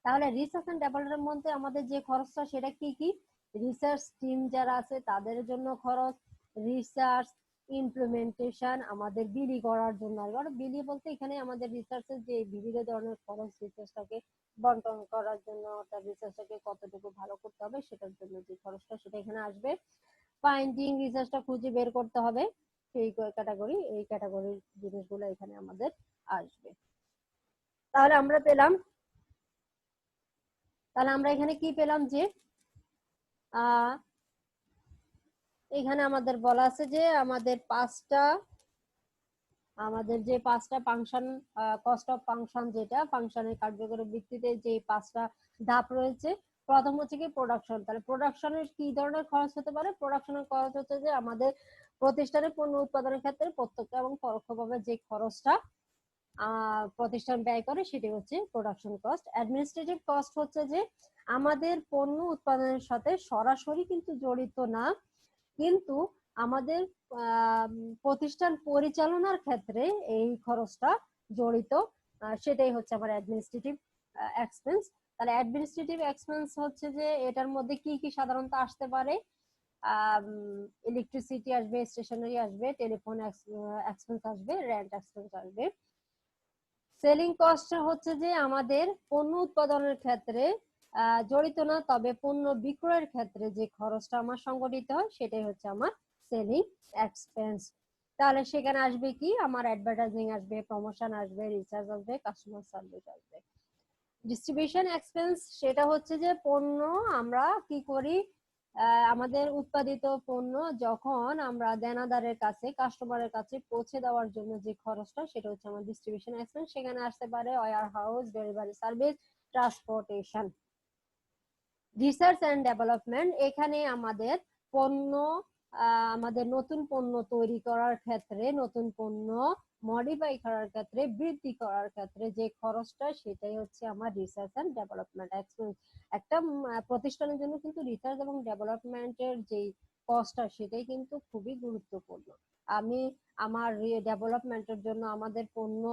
তাহলে রিসার্চ এন্ড ডেভেলপমেন্টের মধ্যে আমাদের যে খরচটা সেটা কি কি? রিসার্চ টিম যারা আছে তাদের জন্য খরচ, রিসার্চ ইমপ্লিমেন্টেশন আমাদের বিলি করার জন্য, আর বিলি বলতে এখানে আমাদের রিসার্চের যে বিভিন্ন ধরনের খরচ, রিসার্চটাকে বন্টন করার জন্য, তার রিসার্চটাকে কতটুকু ভালো করতে হবে সেটার জন্য যে খরচটা সেটা এখানে আসবে। ফাইন্ডিং, রিসার্চটা খুঁজে বের করতে হবে, সেই ক্যাটাগরি, এই ক্যাটাগরির জিনিসগুলো এখানে আমাদের আসবে। তাহলে আমরা এখানে কি পেলাম? যে এখানে আমাদের বলা আছে যে আমাদের যে পাঁচটা ফাংশন, কস্ট অফ ফাংশন, যেটা ফাংশনের কার্যকরী ভিত্তিতে যে পাঁচটা ধাপ রয়েছে। প্রথম হচ্ছে কি প্রোডাকশন। তাহলে প্রোডাকশনের কি ধরনের খরচ হতে পারে? প্রোডাকশনের খরচ হচ্ছে যে আমাদের প্রতিষ্ঠানের পণ্য উৎপাদনের ক্ষেত্রে প্রত্যক্ষ এবং পরোক্ষভাবে যে খরচটা প্রতিষ্ঠান ব্যয় করে সেটি হচ্ছে প্রোডাকশন কস্ট। অ্যাডমিনিস্ট্রেটিভ কস্ট হচ্ছে যে আমাদের পণ্য উৎপাদনের সাথে সরাসরি কিন্তু জড়িত না, কিন্তু আমাদের প্রতিষ্ঠান পরিচালনার ক্ষেত্রে এই খরচটা জড়িত, সেটাই হচ্ছে আমার অ্যাডমিনিস্ট্রেটিভ এক্সপেন্স। তাহলে অ্যাডমিনিস্ট্রেটিভ এক্সপেন্স হচ্ছে যে এটার মধ্যে কি কি সাধারণত আসতে পারে? ইলেকট্রিসিটি আসবে, স্টেশনারি আসবে, টেলিফোন এক্সপেন্স আসবে, রেন্ট এক্সপেন্স আসবে। সেলিং কস্ট হচ্ছে যে আমাদের পণ্য উৎপাদনের ক্ষেত্রে জড়িত না, তবে পণ্য বিক্রয়ের ক্ষেত্রে যে খরচটা আমার সংগঠিত হয় সেটাই হচ্ছে আমার সেলিং এক্সপেন্স। তাহলে সেখানে আসবে কি? আমার অ্যাডভার্টাইজিং আসবে, প্রমোশন আসবে, রিসার্চ আসবে, কাস্টমার সার্ভিস আসবে। ডিস্ট্রিবিউশন এক্সপেন্স, সেটা হচ্ছে যে পণ্য আমরা কি করি, আমাদের উৎপাদিত পণ্য যখন আমরা দেনাদারের কাছে, কাস্টমারের কাছে পৌঁছে দেওয়ার জন্য যে খরচটা সেটা হচ্ছে আমার ডিস্ট্রিবিউশন এক্সপেন্স। সেখানে আসতে পারে warehouse, delivery service, transportation. Research and development, এখানে আমাদের পণ্য, আমাদের নতুন পণ্য তৈরি করার ক্ষেত্রে, নতুন পণ্য মডিফাই করার ক্ষেত্রে, বৃদ্ধি করার ক্ষেত্রে যে খরচটা সেটাই হচ্ছে আমার রিসার্চ এন্ড ডেভেলপমেন্ট এক্সপেন্স। একটা প্রতিষ্ঠানের জন্য কিন্তু রিসার্চ এবং ডেভেলপমেন্টের যে কস্টটা সেটাই কিন্তু খুবই গুরুত্বপূর্ণ। আমি আমার ডেভেলপমেন্টের জন্য, আমাদের পণ্য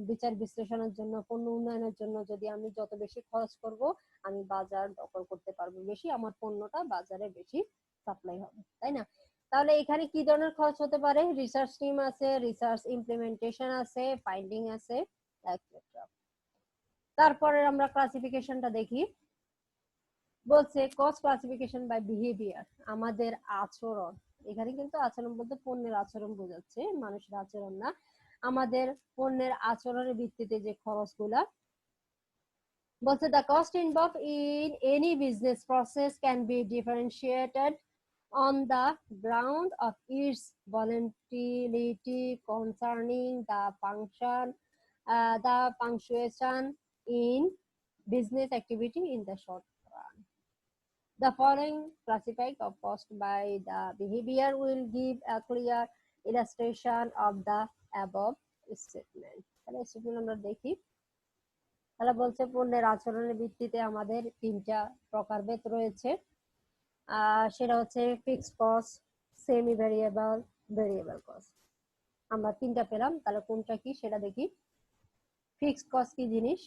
বিচার বিশ্লেষণের জন্য, পণ্য উন্নয়নের জন্য যদি আমি যত বেশি খরচ করব, আমি বাজার দখল করতে পারবো বেশি, আমার পণ্যটা বাজারে বেশি সাপ্লাই হবে, তাই না? তাহলে এখানে কি ধরনের খরচ হতে পারে? রিসার্চ টিম আছে, রিসার্চ ইমপ্লিমেন্টেশন আছে, ফাইন্ডিং আছে, এটসেট্রা। তারপরে আমরা ক্লাসিফিকেশনটা দেখি। বলছে কস্ট ক্লাসিফিকেশন বাই বিহেভিয়ার, আমাদের আচরণ। এখানে কিন্তু আচরণ বলতে পণ্যের আচরণ বোঝাচ্ছে, মানুষের আচরণ না। আমাদের পণ্যের আচরণের ভিত্তিতে যে খরচগুলা বলছে the cost involved in any business process can be differentiated on the ground of its volatility concerning the function, the punctuation in business activity in the short run. The following classified of cost by the behavior will give a clear illustration of the above statement. তাহলে statement আমরা দেখি। তাহলে বলছে পণ্যের আচরণের ভিত্তিতে আমাদের তিনটা প্রকারভেদ রয়েছে। সেটা হচ্ছে fixed cost, semi variable, variable cost. আমরা তিনটা পেলাম, তাহলে কোনটা কি সেটা দেখি। ফিক্সড কস্ট কি জিনিস?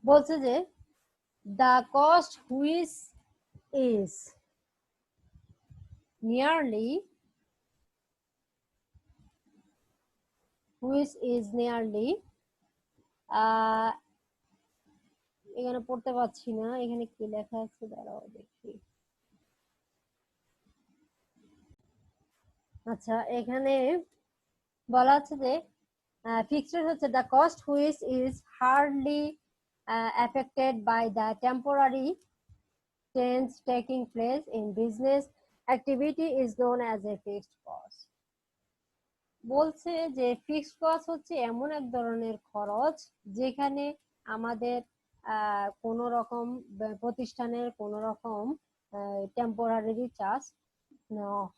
বলছে যে the cost which is nearly এখানে পড়তে পারছি না, এখানে কি লেখা আছে দাঁড়াও দেখি। আচ্ছা, এখানে বলা আছে যে ফিক্সড হচ্ছে the cost which is hardly affected by the temporary change taking place in business activity is known as a fixed cost. বলছে যে ফিক্সড কস্ট হচ্ছে এমন এক ধরনের খরচ যেখানে আমাদের কোন রকম প্রতিষ্ঠানের কোন রকম টেম্পোরারি চার্জ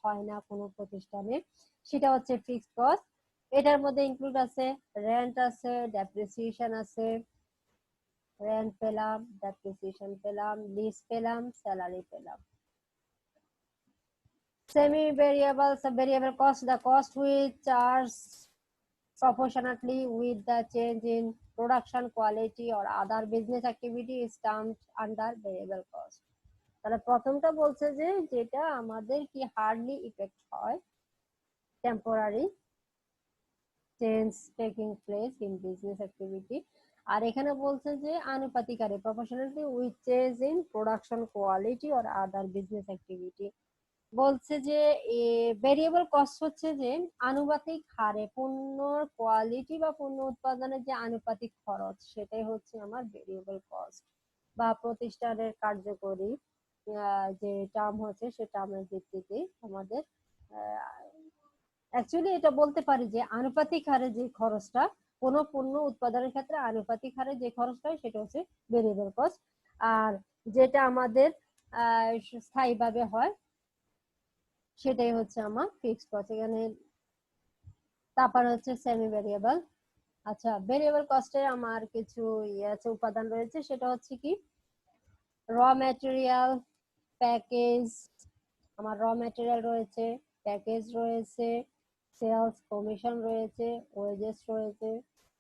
হয় না কোনো প্রতিষ্ঠানে, সেটা হচ্ছে ফিক্সড কস্ট। এটার মধ্যে ইনক্লুড আছে রেন্ট আছে, ডেপ্রিসিয়েশন আছে, রেন্ট পেলাম, ডেপ্রিসিয়েশন পেলাম, লিজ পেলাম, স্যালারি পেলাম। Semi-variable, variable cost, the cost which charge proportionately with the change in production quality or other business activity is termed under variable cost. তাহলে প্রথমটা বলছে যে যেটা আমাদের কি হার্ডলি ইফেক্ট হয়, temporary change taking place in business activity. আর এখানে বলছে যে আনুপাতিক হারে proportionally with change in production quality or other business activity. বলছে যে ভেরিয়েবল কস্ট হচ্ছে যে আনুপাতিক হারে পণ্যর কোয়ালিটি বা পণ্য উৎপাদনের যে আনুপাতিক খরচ, সেটাই হচ্ছে আমার ভেরিয়েবল কস্ট। বা প্রতিষ্ঠানের কার্যকরী যে টার্ম হচ্ছে সে টার্মের ভিত্তিতে আমাদের অ্যাকচুয়ালি এটা বলতে পারি যে আনুপাতিক হারে যে খরচটা, কোনো পণ্য উৎপাদনের ক্ষেত্রে আনুপাতিক হারে যে খরচটা হয় সেটা হচ্ছে ভেরিয়েবল কস্ট। আর যেটা আমাদের স্থায়ীভাবে হয় সেটাই হচ্ছে আমার ফিক্সড কস্ট। এখানে তারপর হচ্ছে সেমি ভেরিয়েবল। আচ্ছা, ভেরিয়েবল কস্টে আমার কিছু আছে উপাদান রয়েছে, সেটা হচ্ছে কি র ম্যাটেরিয়াল, প্যাকেজ। আমার র ম্যাটেরিয়াল রয়েছে, প্যাকেজ রয়েছে, সেলস কমিশন রয়েছে, ওয়েজেস রয়েছে,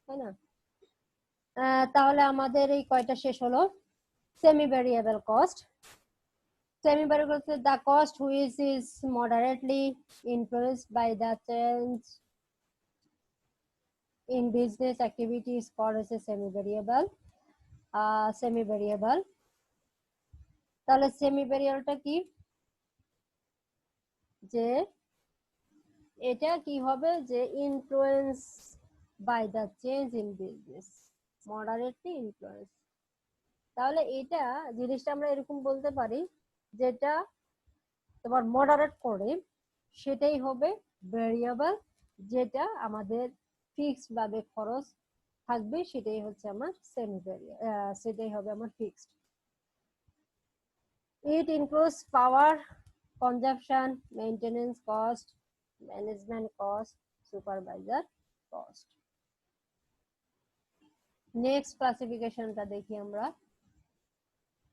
তাই না? তাহলে আমাদের এই কয়টা শেষ হলো। Semi variable cost. Semi variable cost, the cost which is moderately influenced by the change in business activity is called as a semi variable. Semi variable. তাহলে সেমি ভেরিয়েবলটা কি? যে এটা কি হবে যে influence by the change in business, moderately influence. তাহলে এটা জিনিসটা আমরা এরকম বলতে পারি, যেটা তোমার মডারেট করে সেটাই হবে ভেরিয়েবল, যেটা আমাদের ফিক্সড ভাবে খরচ থাকবে সেটাই হচ্ছে আমার সেমি ভেরিয়েবল, সেটাই হবে আমার fixed. It includes power consumption, maintenance cost, management cost, supervisor cost. Next ক্লাসিফিকেশনটা দেখি আমরা।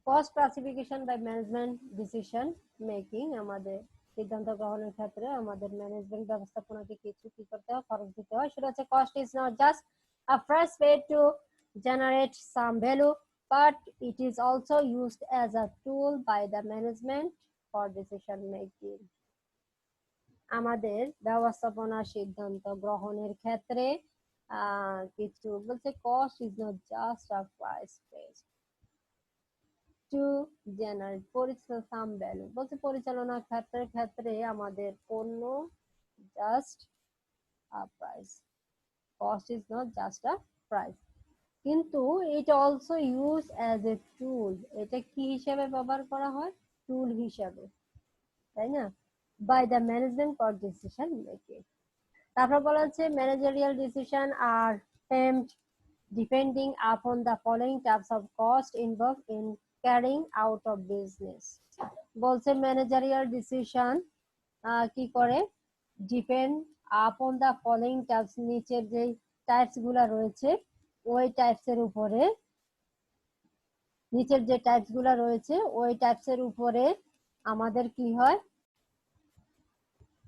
Cost classification by management decision making, আমাদের সিদ্ধান্ত গ্রহণের ক্ষেত্রে আমাদের ম্যানেজমেন্ট ব্যবস্থাপনাকে কিছু কি করতে হয়, খরচ দিতে হয়। সেটা হচ্ছে cost is not just a first way to generate some value, but it is also used as a tool by the management for decision making. আমাদের ব্যবস্থাপনা সিদ্ধান্ত গ্রহণের ক্ষেত্রে কিছু বলছে cost is not just a price based to generate some value বলছে পরিচালনা ক্ষেত্রে আমাদের পণ্য just a price, cost is not just a price, কিন্তু it also used as a tool, এটা কি হিসেবে ব্যবহার করা হয়, টুল হিসেবে, তাই না, by the management for decision making. তারপর বলা হচ্ছে managerial decision R framed depending upon the following types of cost involved in carrying out of business. বলছে ম্যানেজারিয়াল ডিসিশন কি করে, ডিপেন্ড আপন দা ফলোইং টাইপস, নিচের যে টাইপস গুলা রয়েছে ওই টাইপসের উপরে, নিচের যে টাইপস গুলা রয়েছে ওই টাইপসের উপরে আমাদের কি হয়।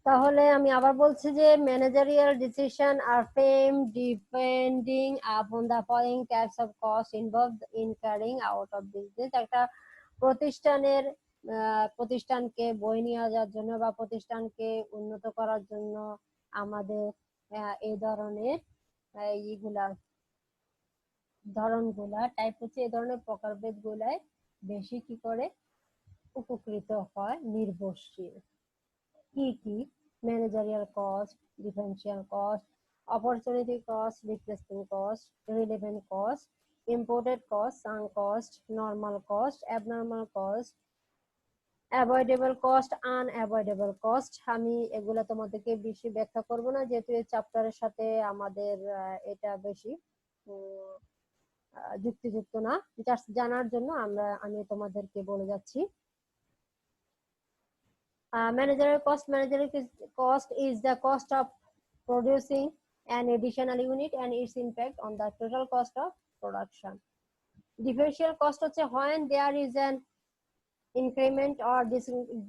তাহলে আমি আবার বলছি যে managerial decision are frame depending upon the following types of cost involved in carrying out of business. একটা প্রতিষ্ঠানকে বই নিয়ে যাওয়ার জন্য বা প্রতিষ্ঠানকে উন্নত করার জন্য আমাদের এই ধরনের ধরনগুলা টাইপ হচ্ছে এই ধরনের প্রকারভেদ গুলায় বেশি কি করে উপকৃত হয় নির্ভরশীল। কি কি, managerial cost, differential cost, opportunity cost, replacement cost, relevant cost, imported cost, sunk cost, normal cost, abnormal cost, avoidable cost, unavoidable cost. আমি এগুলা তোমাদেরকে বেশি ব্যাখ্যা করব না, যেহেতু এই চ্যাপ্টারের সাথে আমাদের এটা বেশি যুক্তিযুক্ত না, জাস্ট জানার জন্য আমি তোমাদেরকে বলে যাচ্ছি। Managerial cost is the cost of producing an additional unit and its impact on the total cost of production. Differential cost হচ্ছে when there is an increment or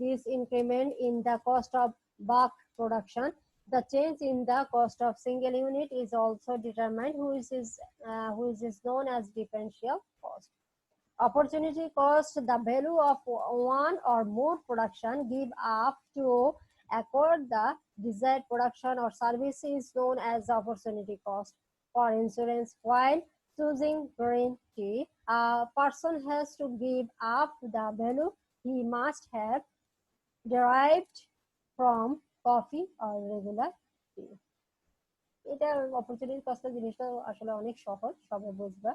disincrement in the cost of bulk production, the change in the cost of single unit is also determined, which is known as differential cost. Opportunity cost, the value of one or more production give up to acquire the desired production or service is known as opportunity cost. For insurance, while choosing guarantee, a person has to give up the value he must have derived from coffee or regular tea. এটা opportunity cost জিনিসটা আসলে অনেক সহজ, সবাই বুঝবা।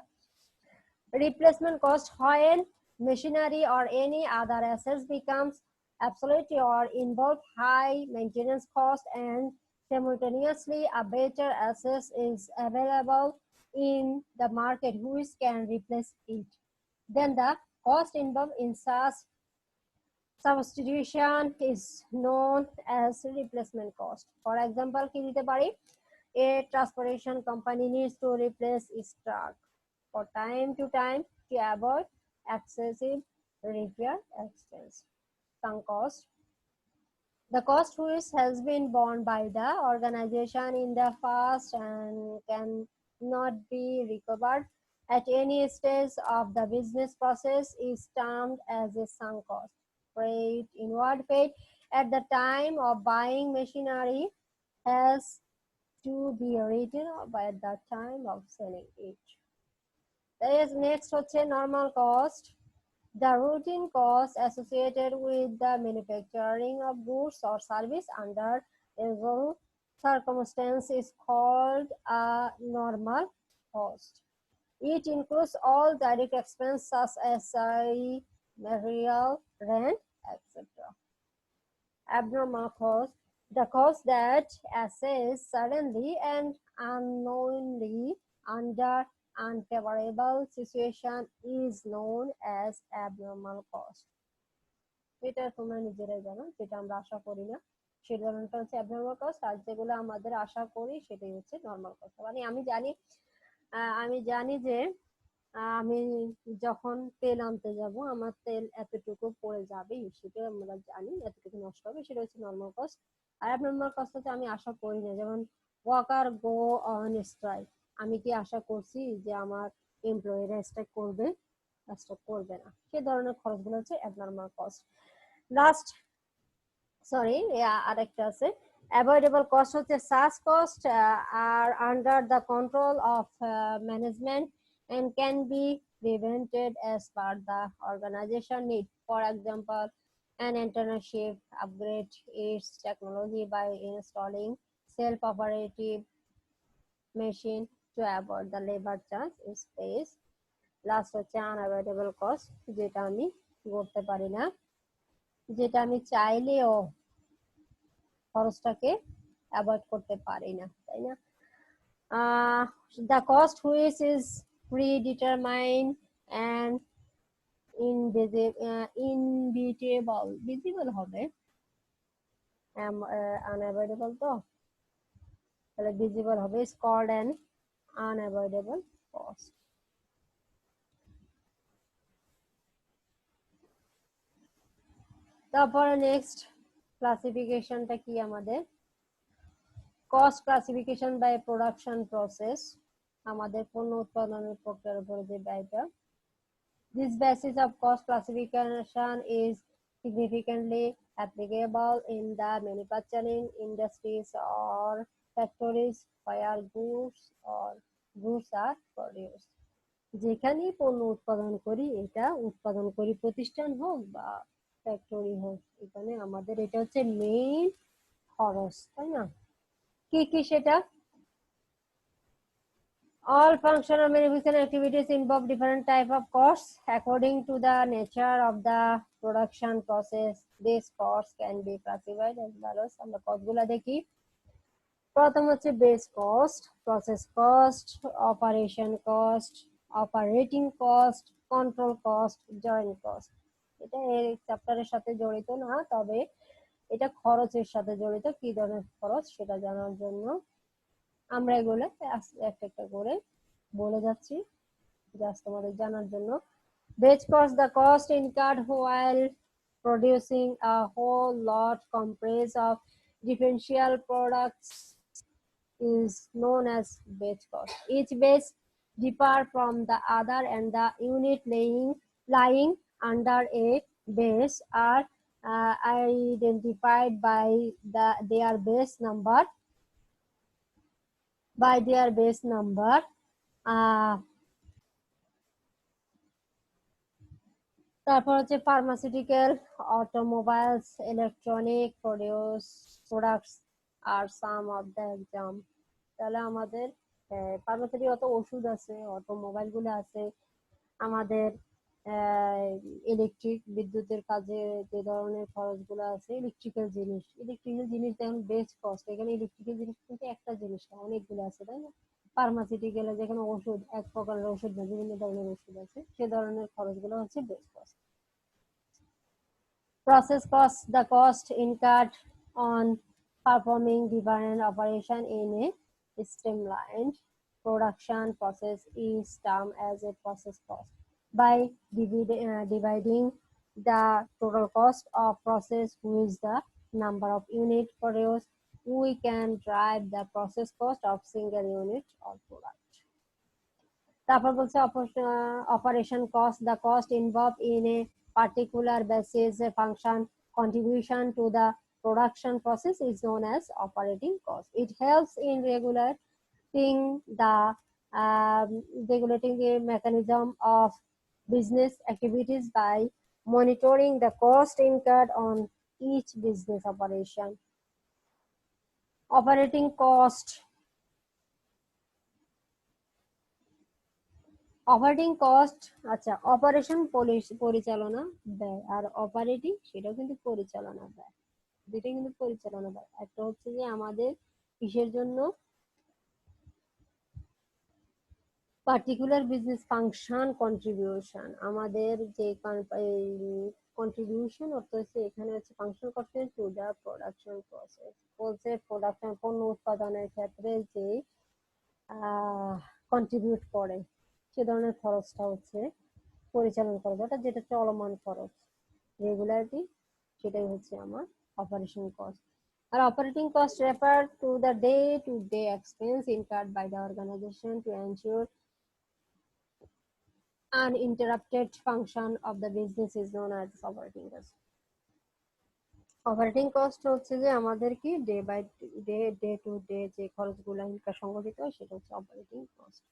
Replacement cost, when machinery or any other assets becomes obsolete or involve high maintenance cost and simultaneously a better asset is available in the market which can replace it, then the cost involved in such substitution is known as replacement cost. For example, কি দিতে পারি, a transportation company needs to replace its truck for time to time to avoid excessive repair expense. Sunk cost, the cost which has been borne by the organization in the past and cannot be recovered at any stage of the business process is termed as a sunk cost. Freight, inward freight at the time of buying machinery has to be written by the time of selling it. Next হচ্ছে normal cost, the routine cost associated with the manufacturing of goods or service under usual circumstances is called a normal cost. It includes all direct expenses such as salary, material, rent, etc. Abnormal cost, the cost that arises suddenly and unknowingly under unfavorable situation is known as abnormal cost. এটা তোমরা নিজেরাই জানো, যেটা আমরা আশা করি না সেই ধরনটা হচ্ছে abnormal cost, আর যেগুলো আমাদের আশা করি সেটাই হচ্ছে normal cost। মানে আমি জানি যে আমি যখন তেল আনতে যাব আমার তেল এতটুকু পড়ে যাবে, সেটা আমরা জানি, এতটুকু নষ্ট হবে, সেটা হচ্ছে নর্মাল কস্ট। আর অ্যাবনর্মাল কস্ট হচ্ছে আমি আশা করি না, যেমন ওয়ার্কার গো অন স্ট্রাইক, আমি কি আশা করছি যে আমার এমপ্লয়িরা স্ট্রাইক করবে? কাজটা করবে না, সে ধরনের খরচগুলো হচ্ছে অ্যাবনর্মাল কস্ট। লাস্ট আরেকটা আছে অ্যাভয়েডেবল কস্ট হচ্ছে such cost are under the control of management and can be prevented as per the organization need. For example, an internship upgrade its technology by installing self-operative machine to avoid the labor charge space. Last হচ্ছে unavoidable cost, যেটা আমি করতে পারি না, যেটা আমি চাইলেও খরচটাকে avoid করতে পারি না, তাই না? The cost which is predetermined and visible হবে, unavoidable তো, তাহলে visible হবে, is called an unavoidable cost. তারপরে নেক্সট ক্লাসিফিকেশনটা কি আমাদের, cost classification by production process, আমাদের পণ্য উৎপাদনের প্রক্রিয়ার উপরে যে ব্যয়টা। This basis of cost classification is significantly applicable in the manufacturing industries or factories where goods are produced. যেখানে পণ্য উৎপাদন করি, এটা উৎপাদনকারী প্রতিষ্ঠান হোক বা ফ্যাক্টরি হোক, এখানে আমাদের এটা হচ্ছে মেইন খরচ, তাই না? কি কি সেটা? All functional manufacturing activities involve different type of costs according to the nature of the production process. These costs can be classified as follows. আমরা কস্টগুলো দেখি। প্রথম হচ্ছে base cost, process cost, operation cost, operating cost, control cost, joint cost. এটা এই চ্যাপ্টারের সাথে জড়িত না, তবে এটা খরচের সাথে জড়িত। কি ধরনের খরচ সেটা জানার জন্য আমরা এগুলো একটা একটা করে বলে যাচ্ছি, জাস্ট তোমাদের জানার জন্য। Base cost, the cost incurred while producing a whole lot comprised of differential products is known as base cost. Each base differ from the other and the unit lying under a base are identified by their base number. তারপর হচ্ছে pharmaceutical, automobiles, electronic products আর some of the exam. তাহলে আমাদের ফার্মাসিউটি অত ওষুধ আছে, automobile গুলো আছে, আমাদের ইলেকট্রিক বিদ্যুতের কাজে যে ধরনের খরচগুলো আছে, ইলেকট্রিক্যাল জিনিস যেমন বেস কস্ট, এখানে ইলেকট্রিক্যাল জিনিস কিন্তু একটা জিনিস না, অনেকগুলো আছে, তাই না? ফার্মাসিউটিক্যালে যেখানে ওষুধ, এক প্রকারের ওষুধ না, বিভিন্ন ধরনের ওষুধ আছে, সে ধরনের খরচগুলো হচ্ছে base cost. Process cost, the cost incurred on performing different operation in a streamlined production process is termed as a process cost. By dividing the total cost of process with the number of units produced, we can derive the process cost of single unit or product. তারপর বলছে operation cost, the cost involved in a particular basis function contribution to the production process is known as operating cost. It helps in regulating the mechanism of business activities by monitoring the cost incurred on each business operation. Operating cost, operating cost, আচ্ছা, operation পরিচালনা ব্যয়, আর operating সেটাও কিন্তু পরিচালনা ব্যয়, দুটো কিন্তু পরিচালনা ব্যয়। একটা হচ্ছে যে আমাদের কিসের জন্য, পার্টিকুলার বিজনেস ফাংশন কন্ট্রিবিউশন, আমাদের যে কন্ট্রিবিউশন অর্থ হচ্ছে এখানে হচ্ছে ফাংশন করতে টু দা প্রোডাকশন প্রসেস, বলছে প্রোডাকশন পণ্য উৎপাদনের ক্ষেত্রে যে কন্ট্রিবিউট করে সে ধরনের খরচটা হচ্ছে পরিচালনা খরচ, অর্থাৎ যেটা চলমান খরচ, রেগুলারিটি, সেটাই হচ্ছে আমার অপারেশন কস্ট। আর operating cost refer to the day to day expense incurred by the organisation to ensure uninterrupted function of the business is known as operating cost. Operating cost হচ্ছে যে আমাদের কি day by day to day যে খরচগুলো income সংগঠিত হয় সেটা হচ্ছে অপারেটিং কস্ট।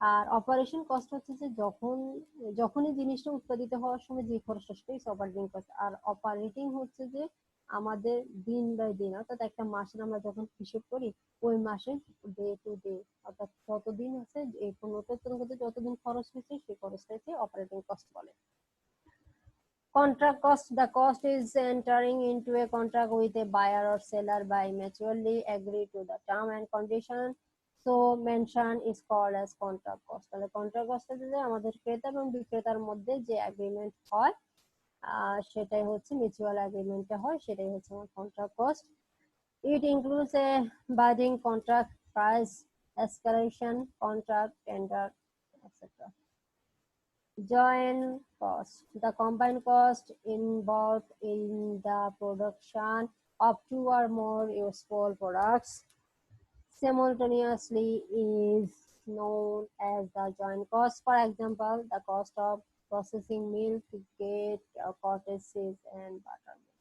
আর অপারেশন কস্ট হচ্ছে যে যখনই জিনিসটা উৎপাদিত হওয়ার সময় যে খরচটা সেটাই অপারেটিং কস্ট। আর অপারেটিং হচ্ছে যে আমাদের দিন বাই দিন, অর্থাৎ একটা মাসের আমরা যখন হিসেব করি ওই মাসে ডে টু ডে, অর্থাৎ যতদিন আছে এই পণ্য উৎপাদন করতে যতদিন খরচ হয়েছে সেই খরচটাকে অপারেটিং কস্ট বলে। Contract cost: the cost is entering into a contract with a buyer or seller by mutually agree to the term and condition so mentioned is called as contract cost. তাহলে contract cost হচ্ছে যে আমাদের ক্রেতা এবং বিক্রেতার মধ্যে যে agreement হয় সেটাই হচ্ছে মিউচুয়াল এগ্রিমেন্টে হয়, সেটাই হচ্ছে আমার contract cost. It includes a binding contract, price escalation, contract, tender, etc. Joint cost: the combined cost involved in the production of two or more useful products simultaneously is known as the joint cost. For example, the cost of processing milk, gate, cottages, and buttermilk.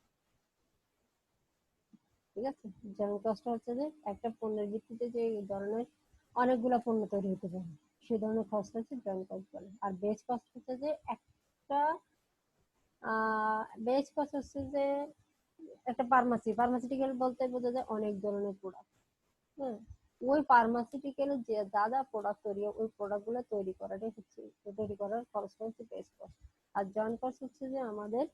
ঠিক আছে, joint cost হচ্ছে যে একটা পণ্যের ভিত্তিতে যে ধরনের অনেকগুলো পণ্য তৈরি হতে পারে সেই ধরনের কস্ট হচ্ছে জয়েন্ট কস্ট বলে। আর বেস কস্ট হচ্ছে যে একটা বেস কস্ট হচ্ছে যে একটা ফার্মাসিউটিক্যাল বলতে বোঝা যায় অনেক ধরনের প্রোডাক্ট। হ্যাঁ, ওই ফার্মাসিউটিক্যাল যে যা প্রোডাক্ট তৈরি হয় ওই প্রোডাক্টগুলো তৈরি করাটাই হচ্ছে তৈরি করার খরচটা হচ্ছে বেস কস্ট। আর জয়েন্ট কস্ট হচ্ছে যে আমাদের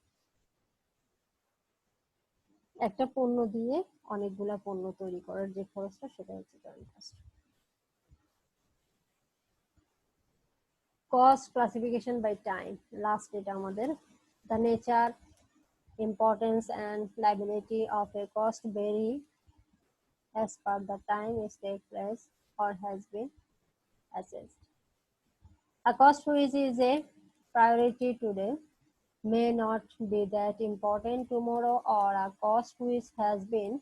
একটা পণ্য দিয়ে অনেকগুলা পণ্য তৈরি করার যে খরচটা সেটা হচ্ছে joint cost. Cost classification by time, last এটা আমাদের। The nature, importance and liability of a cost vary as per the time it takes place or has been assessed. A cost which is a priority today may not be that important tomorrow, or a cost which has been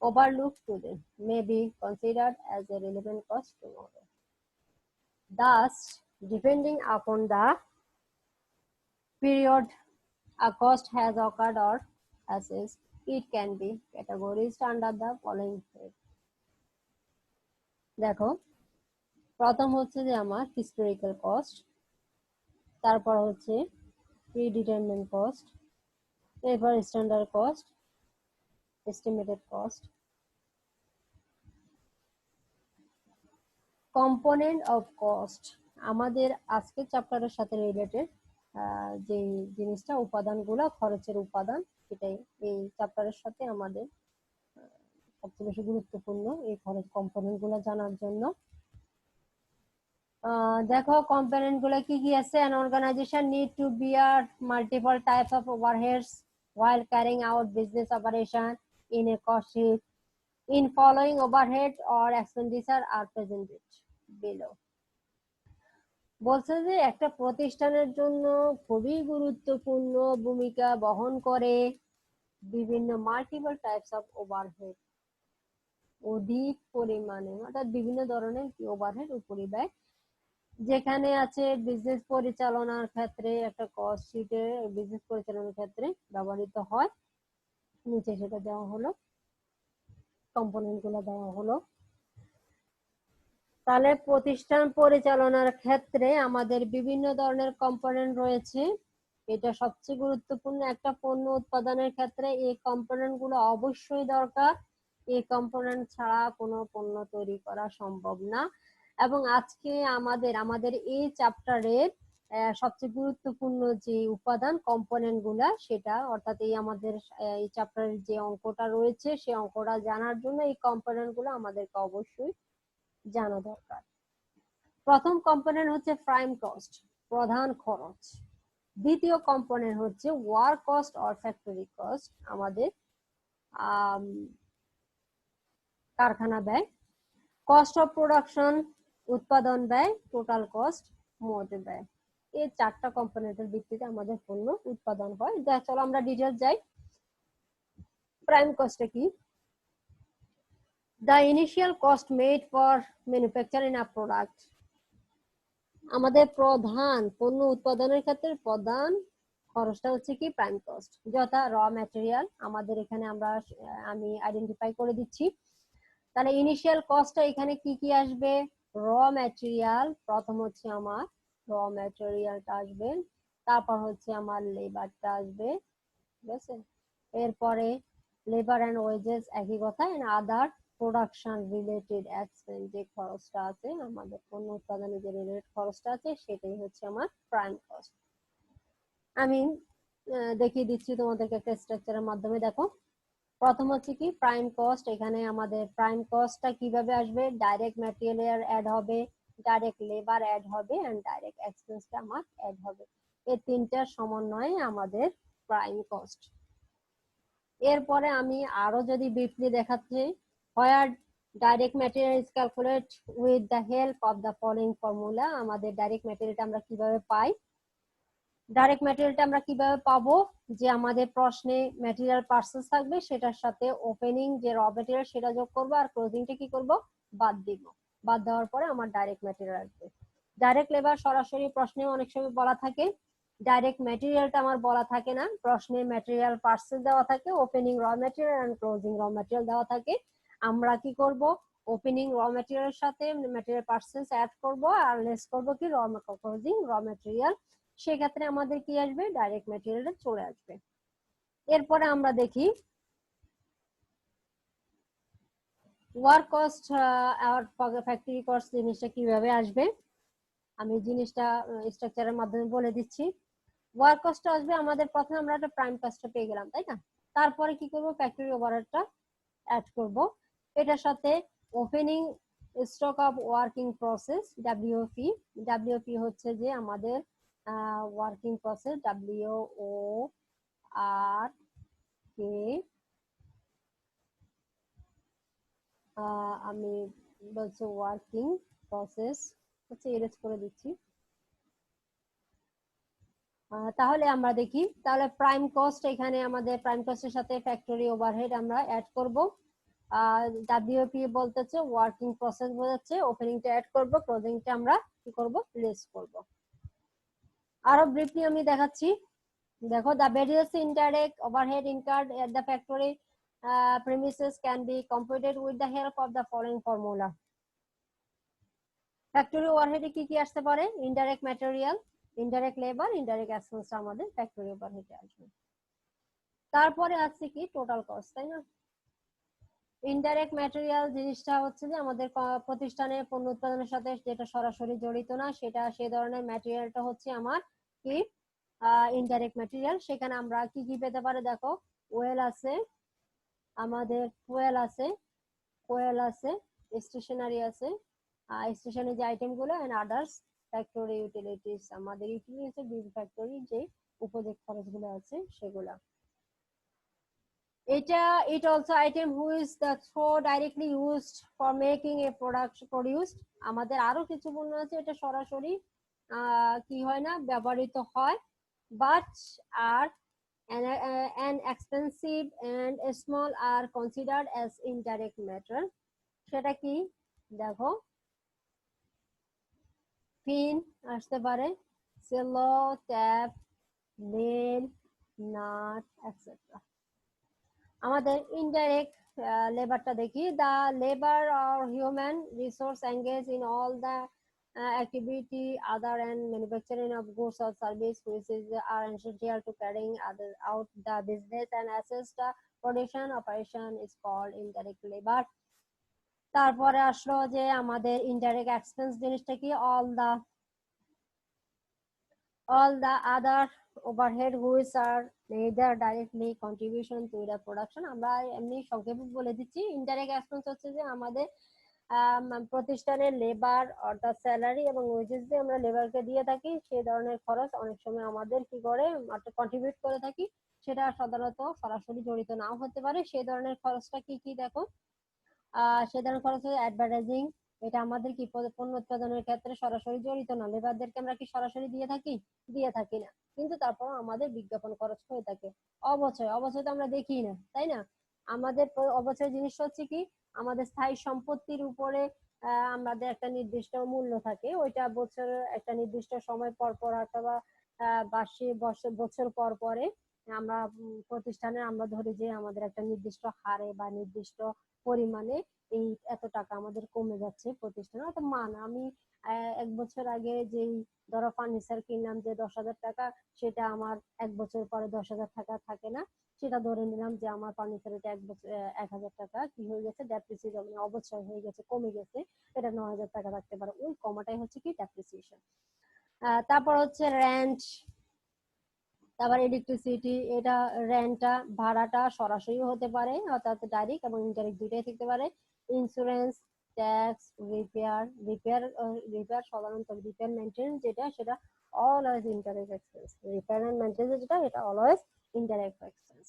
overlooked today may be considered as a relevant cost tomorrow. Thus, depending upon the period a cost has occurred or assessed, it can be categorized under the following head. দেখো, প্রথম হচ্ছে যে আমার historical cost, তারপর হচ্ছে প্রিডিটারমিন্ড cost, এরপর standard cost, estimated cost. Component of cost আমাদের আজকের চ্যাপ্টারের সাথে রিলেটেড যে জিনিসটা উপাদানগুলো, খরচের উপাদান, সেটাই এই চ্যাপ্টারের সাথে আমাদের সবচেয়ে বেশি গুরুত্বপূর্ণ এই খরচ কম্পোনেন্ট গুলো জানার জন্য। দেখো কম্পোনেন্ট গুলো কি কি আছে। an organization need to bear multiple types of overheads while carrying out business operation in a cost sheet. In following overhead or expenditure are presented below. বলছে যে একটা প্রতিষ্ঠানের জন্য খুবই গুরুত্বপূর্ণ ভূমিকা বহন করে বিভিন্ন মাল্টিপল টাইপস অফ ওভারহেড, অধিক পরিমাণে, অর্থাৎ বিভিন্ন ধরনের ওভারহেড উপরিব্যয়, যেখানে আছে বিজনেস পরিচালনার ক্ষেত্রে একটা কস্ট শিটে বিজনেস পরিচালনার ক্ষেত্রে ব্যবহৃত হয়। নিচে সেটা দেওয়া হলো, কম্পোনেন্ট গুলো দেওয়া হলো। তাহলে প্রতিষ্ঠান পরিচালনার ক্ষেত্রে আমাদের বিভিন্ন ধরনের কম্পোনেন্ট রয়েছে। এটা সবচেয়ে গুরুত্বপূর্ণ। একটা পণ্য উৎপাদনের ক্ষেত্রে এই কম্পোনেন্ট গুলো অবশ্যই দরকার। এই কম্পোনেন্ট ছাড়া কোনো পণ্য তৈরি করা সম্ভব না। এবং আজকে আমাদের এই চ্যাপ্টারের সবচেয়ে গুরুত্বপূর্ণ যে উপাদান কম্পোনেন্ট গুলা সেটা, অর্থাৎ এই আমাদের এই চ্যাপ্টারের যে অঙ্কটা রয়েছে সেই অঙ্কটা জানার জন্য এই কম্পোনেন্ট গুলো আমাদেরকে অবশ্যই জানা দরকার। প্রথম কম্পোনেন্ট হচ্ছে প্রাইম কস্ট, প্রধান খরচ। দ্বিতীয় কম্পোনেন্ট হচ্ছে work cost or factory cost, আমাদের কারখানা ব্যয়। কস্ট অফ প্রোডাকশন, উৎপাদন ব্যয়। টোটাল কস্ট, মোট ব্যয়। এই চারটা কম্পোনেন্টের ভিত্তিতে আমাদের পণ্য উৎপাদন হয়। চলো আমরা ডিটেইলস যাই। প্রাইম কস্টে কি? The initial cost made for manufacturing a product. আমাদের প্রধান পণ্য উৎপাদনের ক্ষেত্রে প্রধান খরচটা হচ্ছে কি প্রাইম কস্ট, যথা র ম্যাটেরিয়াল। আমাদের এখানে আমি আইডেন্টিফাই করে দিচ্ছি। তাহলে ইনিশিয়াল কস্টটা এখানে কি কি আসবে? র ম্যাটেরিয়াল, প্রথম হচ্ছে আমার র ম্যাটেরিয়ালটা আসবে, তারপর হচ্ছে আমার লেবারটা আসবে, ঠিক আছে। এরপরে লেবার এন্ড ওয়েজেস একই কথা, and other production related expense, যে খরচটা আছে আমাদের পণ্য উৎপাদনে যে রিলেটেড খরচটা আছে সেটাই হচ্ছে আমার প্রাইম কস্ট। আমি দেখিয়ে দিচ্ছি তোমাদেরকে একটা স্ট্রাকচারের মাধ্যমে। দেখো, প্রথম হচ্ছে কি প্রাইম কস্ট। এখানে আমাদের প্রাইম কস্টটা কিভাবে আসবে? ডাইরেক্ট ম্যাটেরিয়াল অ্যাড হবে, ডাইরেক্ট লেবার অ্যাড হবে, এন্ড ডাইরেক্ট এক্সপেন্সটা আমার অ্যাড হবে। এই তিনটার সমন্বয়ে আমাদের প্রাইম কস্ট। এরপরে আমি আরো যদি ব্রিফলি দেখাচ্ছি, where direct material is calculate with the help of the following formula. আমাদের ডাইরেক্ট ম্যাটেরিয়ালটা আমরা কিভাবে পাই? ডাইরেক্ট ম্যাটেরিয়ালটা আমরা কিভাবে পাবো? যে আমাদের প্রশ্নে ম্যাটেরিয়াল পার্সেস থাকবে, সেটার সাথে ওপেনিং যে র ম্যাটেরিয়াল সেটা যোগ করবো, আর ক্লোজিংটা কি করব? বাদ দিব। বাদ দেওয়ার পরে আমার ডাইরেক্ট ম্যাটেরিয়াল আসবে। ডাইরেক্ট লেবার সরাসরি প্রশ্নে অনেক সময় বলা থাকে, ডাইরেক্ট ম্যাটেরিয়ালটা আমার বলা থাকে না, প্রশ্নে ম্যাটেরিয়াল পার্সেস দেওয়া থাকে, opening raw material and closing raw material দেওয়া থাকে। আমরা কি করব? ওপেনিং র ম্যাটেরিয়ালের সাথে ম্যাটেরিয়াল পার্সেস অ্যাড করব, আর লেস করব কি ক্লোজিং র ম্যাটেরিয়াল। সেক্ষেত্রে আমাদের কি আসবে? ডাইরেক্ট ম্যাটেরিয়ালটা চলে আসবে। এরপরে আমরা দেখি ওয়ার্ক কস্ট আর ফ্যাক্টরি কস্ট জিনিসটা কিভাবে আসবে। আমি জিনিসটা স্ট্রাকচারের মাধ্যমে বলে দিচ্ছি। ওয়ার্ক কস্ট আসবে আমাদের, প্রথমে আমরা একটা প্রাইম কস্টটা পেয়ে গেলাম, তাই না? তারপরে কি করব? ফ্যাক্টরি ওভারহেডটা অ্যাড করব। এটার সাথে opening stock of working process, WP. WP হচ্ছে যে আমাদের ওয়ার্কিং প্রসেস, ডব্লিউও আর কে, আমি বলছি ওয়ার্কিং প্রসেস হচ্ছে, এরেজ করে দিচ্ছি। তাহলে আমরা দেখি, তাহলে প্রাইম কস্ট, এখানে আমাদের প্রাইম কস্টের সাথে ফ্যাক্টরি ওভারহেড আমরা অ্যাড করব। ডাব্লিউপি বলতেছে ওয়ার্কিং প্রসেস বোঝাচ্ছে, ওপেনিংটা অ্যাড করব, ক্লোজিংটা আমরা কি করব? লেস করব। আরো ব্রিফলি আমি দেখাচ্ছি। দেখো, the various indirect overhead incurred at the factory premises can be computed with the help of the following formula. Factory ওভারহেডে কি কি আসতে পারে? Indirect material, indirect labour, indirect expense আমাদের ফ্যাক্টরি ওভারহেডে আসবে। তারপরে আছে কি টোটাল কস্ট, তাই না? ইনডাইরেক্ট ম্যাটেরিয়াল জিনিসটা হচ্ছে যে আমাদের প্রতিষ্ঠানের পণ্য উৎপাদনের সাথে যেটা সরাসরি জড়িত না, সেটা সেই ধরনের ম্যাটেরিয়ালটা হচ্ছে আমার কি ইনডাইরেক্ট ম্যাটেরিয়াল। সেখানে আমরা কি কি পেতে পারি? দেখো, ওয়েল আছে, আমাদের ফুয়েল আছে, কোয়েল আছে, স্টেশনারি আছে, স্টেশনারি যে আইটেম গুলো, এন্ড আদার্স ফ্যাক্টরি ইউটিলিটিস। আমাদের ইউটিলিটিস বিভিন্ন ফ্যাক্টরি যে উপযোগ খরচগুলো আছে সেগুলা। এটা it also item who is the so directly used for making a product produced। আমাদের আরো কিছু পণ্য আছে এটা সরাসরি কি হয় না, ব্যবহৃত হয়, but are an expensive and small are considered as indirect matter। সেটা কি? দেখো, পিন আসতে পারে, cello, tap, nail, nut, etcetera. আমাদের ইনডাইরেক্ট লেবারটা দেখি। The labour or human resource engage in all the activity other than manufacturing of goods or service which is are essential to carrying out the business and assist the production operation is called indirect labor। তারপরে আসলো যে আমাদের indirect expense জিনিসটা কি? all the other overhead which are neither directly contribution to the production। আমরা এমনি সংক্ষেপে বলে দিচ্ছি, ইনডাইরেক্ট এক্সপেন্স হচ্ছে যে আমাদের প্রতিষ্ঠানের লেবার অর্থাৎ স্যালারি এবং ওয়েজেস দিয়ে আমরা লেবারকে দিয়ে থাকি, সেই ধরনের খরচ অনেক সময় আমাদের কি করে কন্ট্রিবিউট করে থাকি, সেটা সাধারণত সরাসরি জড়িত নাও হতে পারে। সেই ধরনের খরচটা কি কি? দেখো, সে ধরনের খরচ হচ্ছে অ্যাডভার্টাইজিং। এটা আমাদের কি পণ্য উৎপাদনের ক্ষেত্রে সরাসরি জড়িত না, লেবারদেরকে আমরা কি সরাসরি দিয়ে থাকি? দিয়ে থাকি না, কিন্তু তারপরও আমাদের বিজ্ঞাপন খরচ হয়ে থাকে। অবচয়, অবচয় তো আমরা দেখি না, তাই না? আমাদের অবচয় জিনিস হচ্ছে কি, আমাদের স্থায়ী সম্পত্তির উপরে আমাদের একটা নির্দিষ্ট মূল্য থাকে, ওইটা বছর একটা নির্দিষ্ট সময় পর পর অথবা বার্ষিক বছর পর পরে আমরা প্রতিষ্ঠানে আমরা ধরি যে আমাদের একটা নির্দিষ্ট হারে বা নির্দিষ্ট পরিমাণে এই এত টাকা আমাদের কমে যাচ্ছে প্রতিষ্ঠানে। অর্থাৎ মান আমি 1 বছর আগে যেই ধরো ফার্নিচার কিনলাম যে 10,000 টাকা, সেটা আমার 1 বছর পরে 10,000 টাকা থাকে না, সেটা ধরে নিলাম যে আমার ফার্নিচার এটা 1,000 টাকা কি হয়ে গেছে, ডেপ্রিসিয়েশন মানে অবশ্যই হয়ে গেছে, কমে গেছে, এটা 9,000 টাকা থাকতে পারে। ওই কমাটাই হচ্ছে কি ডেপ্রিসিয়েশন। তারপর হচ্ছে রেন্ট, তারপর ইলেকট্রিসিটি, এটা রেন্টটা ভাড়াটা সরাসরি হতে পারে অর্থাৎ ডাইরেক্ট এবং ইনডাইরেক্ট দুইটাই থাকতে পারে। ইন্স্যুরেন্স, ট্যাক্স, রিপেয়ার সাধারণত রিপেয়ার মেইনটেনেন্স যেটা সেটা always indirect expense. Repair and maintenance যেটা এটা অলওয়েজ ইনডাইরেক্ট এক্সপেন্স।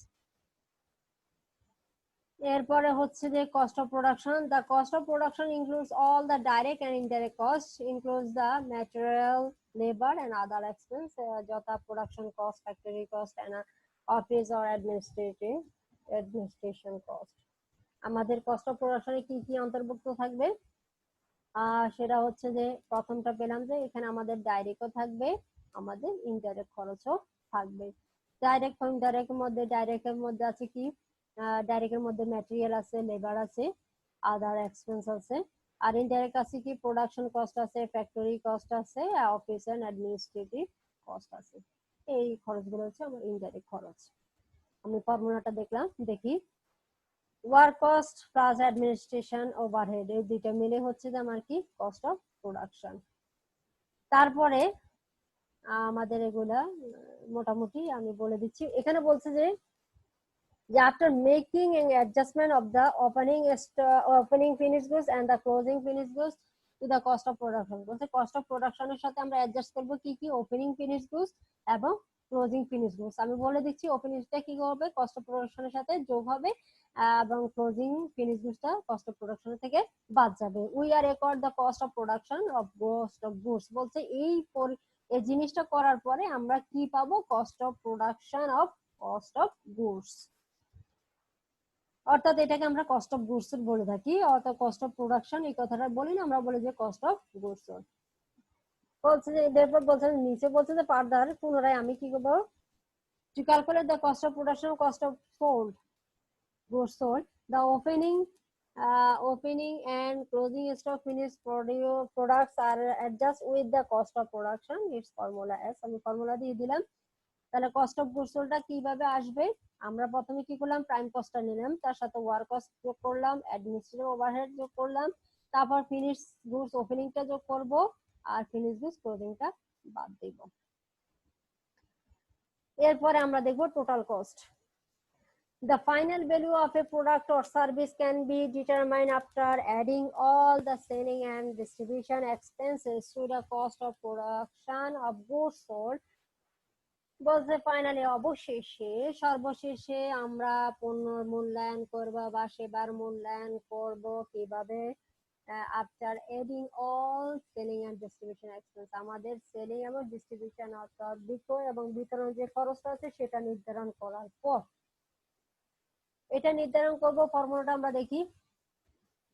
এরপরে হচ্ছে যে cost of production. The cost of production includes all the direct and indirect cost, includes the material, labour and other expense, যথা production cost, factory cost and office or administration cost. আমাদের cost of প্রোডাকশনে কি কি অন্তর্ভুক্ত থাকবে? সেটা হচ্ছে যে প্রথমটা পেলাম যে এখানে আমাদের ডাইরেক্টও থাকবে, আমাদের ইনডাইরেক্ট খরচও থাকবে। ডাইরেক্ট ইনডাইরেক্টের মধ্যে ডাইরেক্টের মধ্যে আছে কি, ডাইরেক্টের মধ্যে ম্যাটেরিয়াল আছে, লেবার আছে, আদার এক্সপেন্স আছে। আর ইনডাইরেক্ট আছে কি প্রোডাকশন কস্ট আছে, ফ্যাক্টরি কস্ট আছে, অফিস এন্ড অ্যাডমিনিস্ট্রেটিভ কস্ট আছে। এই খরচগুলো হচ্ছে আমার ইনডাইরেক্ট খরচ। আমি ফর্মুলাটা দেখলাম, দেখি। Work cost plus administration overhead, এই দুইটা মিলে হচ্ছে যে আমার কি কস্ট অফ প্রোডাকশন। তারপরে আমাদের এগুলা মোটামুটি আমি বলে দিচ্ছি। এখানে বলছে যে after making an adjustment of the opening finished goods and the closing finished goods to the cost of production, বলছে কস্ট অফ প্রোডাকশনের সাথে আমরা অ্যাডজাস্ট করব কি কি, ওপেনিং ফিনিশ গুডস এবং ক্লোজিং ফিনিশ গুডস। আমি বলে দিচ্ছি ওপেনিংটা কি হবে, কস্ট অফ প্রোডাকশনের সাথে যোগ হবে এবং ক্লোজিং ফিনিশ গুডসটা কস্ট অফ প্রোডাকশন থেকে বাদ যাবে। We are record the cost of production of goods, বলছে এই জিনিসটা করার পরে আমরা কি পাবো, cost of production of cost of goods. অর্থাৎ এটাকে আমরা কস্ট অফ গুডস বলে থাকি, অর্থাৎ কস্ট অফ প্রোডাকশন এই কথাটা বলি না, আমরা বলি যে কস্ট অফ গুডস। বলছে যে এরপর বলছে নিচে বলছে যে ফার্দার পুনরায় আমি কি করব, to calculate the cost of production, cost of sold goods sold, the opening and closing stock finished products are adjust with the cost of production, its formula as আমি ফর্মুলা দিয়ে দিলাম। তাহলে কস্ট অফ গুডস সোল্ডটা কিভাবে আসবে, আমরা প্রথমে কি করলাম, প্রাইম কস্টটা নিলাম, তার সাথে ওয়ার্ক কস্ট যোগ করলাম, অ্যাডমিনিস্ট্রেটিভ ওভারহেড যোগ করলাম, তারপর ফিনিশ গুডস ওপেনিংটা যোগ করব আর ফিনিশ গুডস ক্লোজিংটা বাদ দেব। এরপরে আমরা দেখব total cost. The final value of a product or service can be determined after adding all the selling and distribution expenses to the cost of production of goods sold, বলছে finally অবশেষে সর্বশেষে আমরা পণ্যর মূল্যায়ন করব বা সেবার মূল্যায়ন করব কিভাবে, after adding all selling and distribution expense, আমাদের সেলিং এবং ডিস্ট্রিবিউশন অর্থাৎ বিক্রয় এবং বিতরণ যে খরচটা আছে সেটা নির্ধারণ করার পর, এটা নির্ধারণ করব। ফর্মুলাটা আমরা দেখি,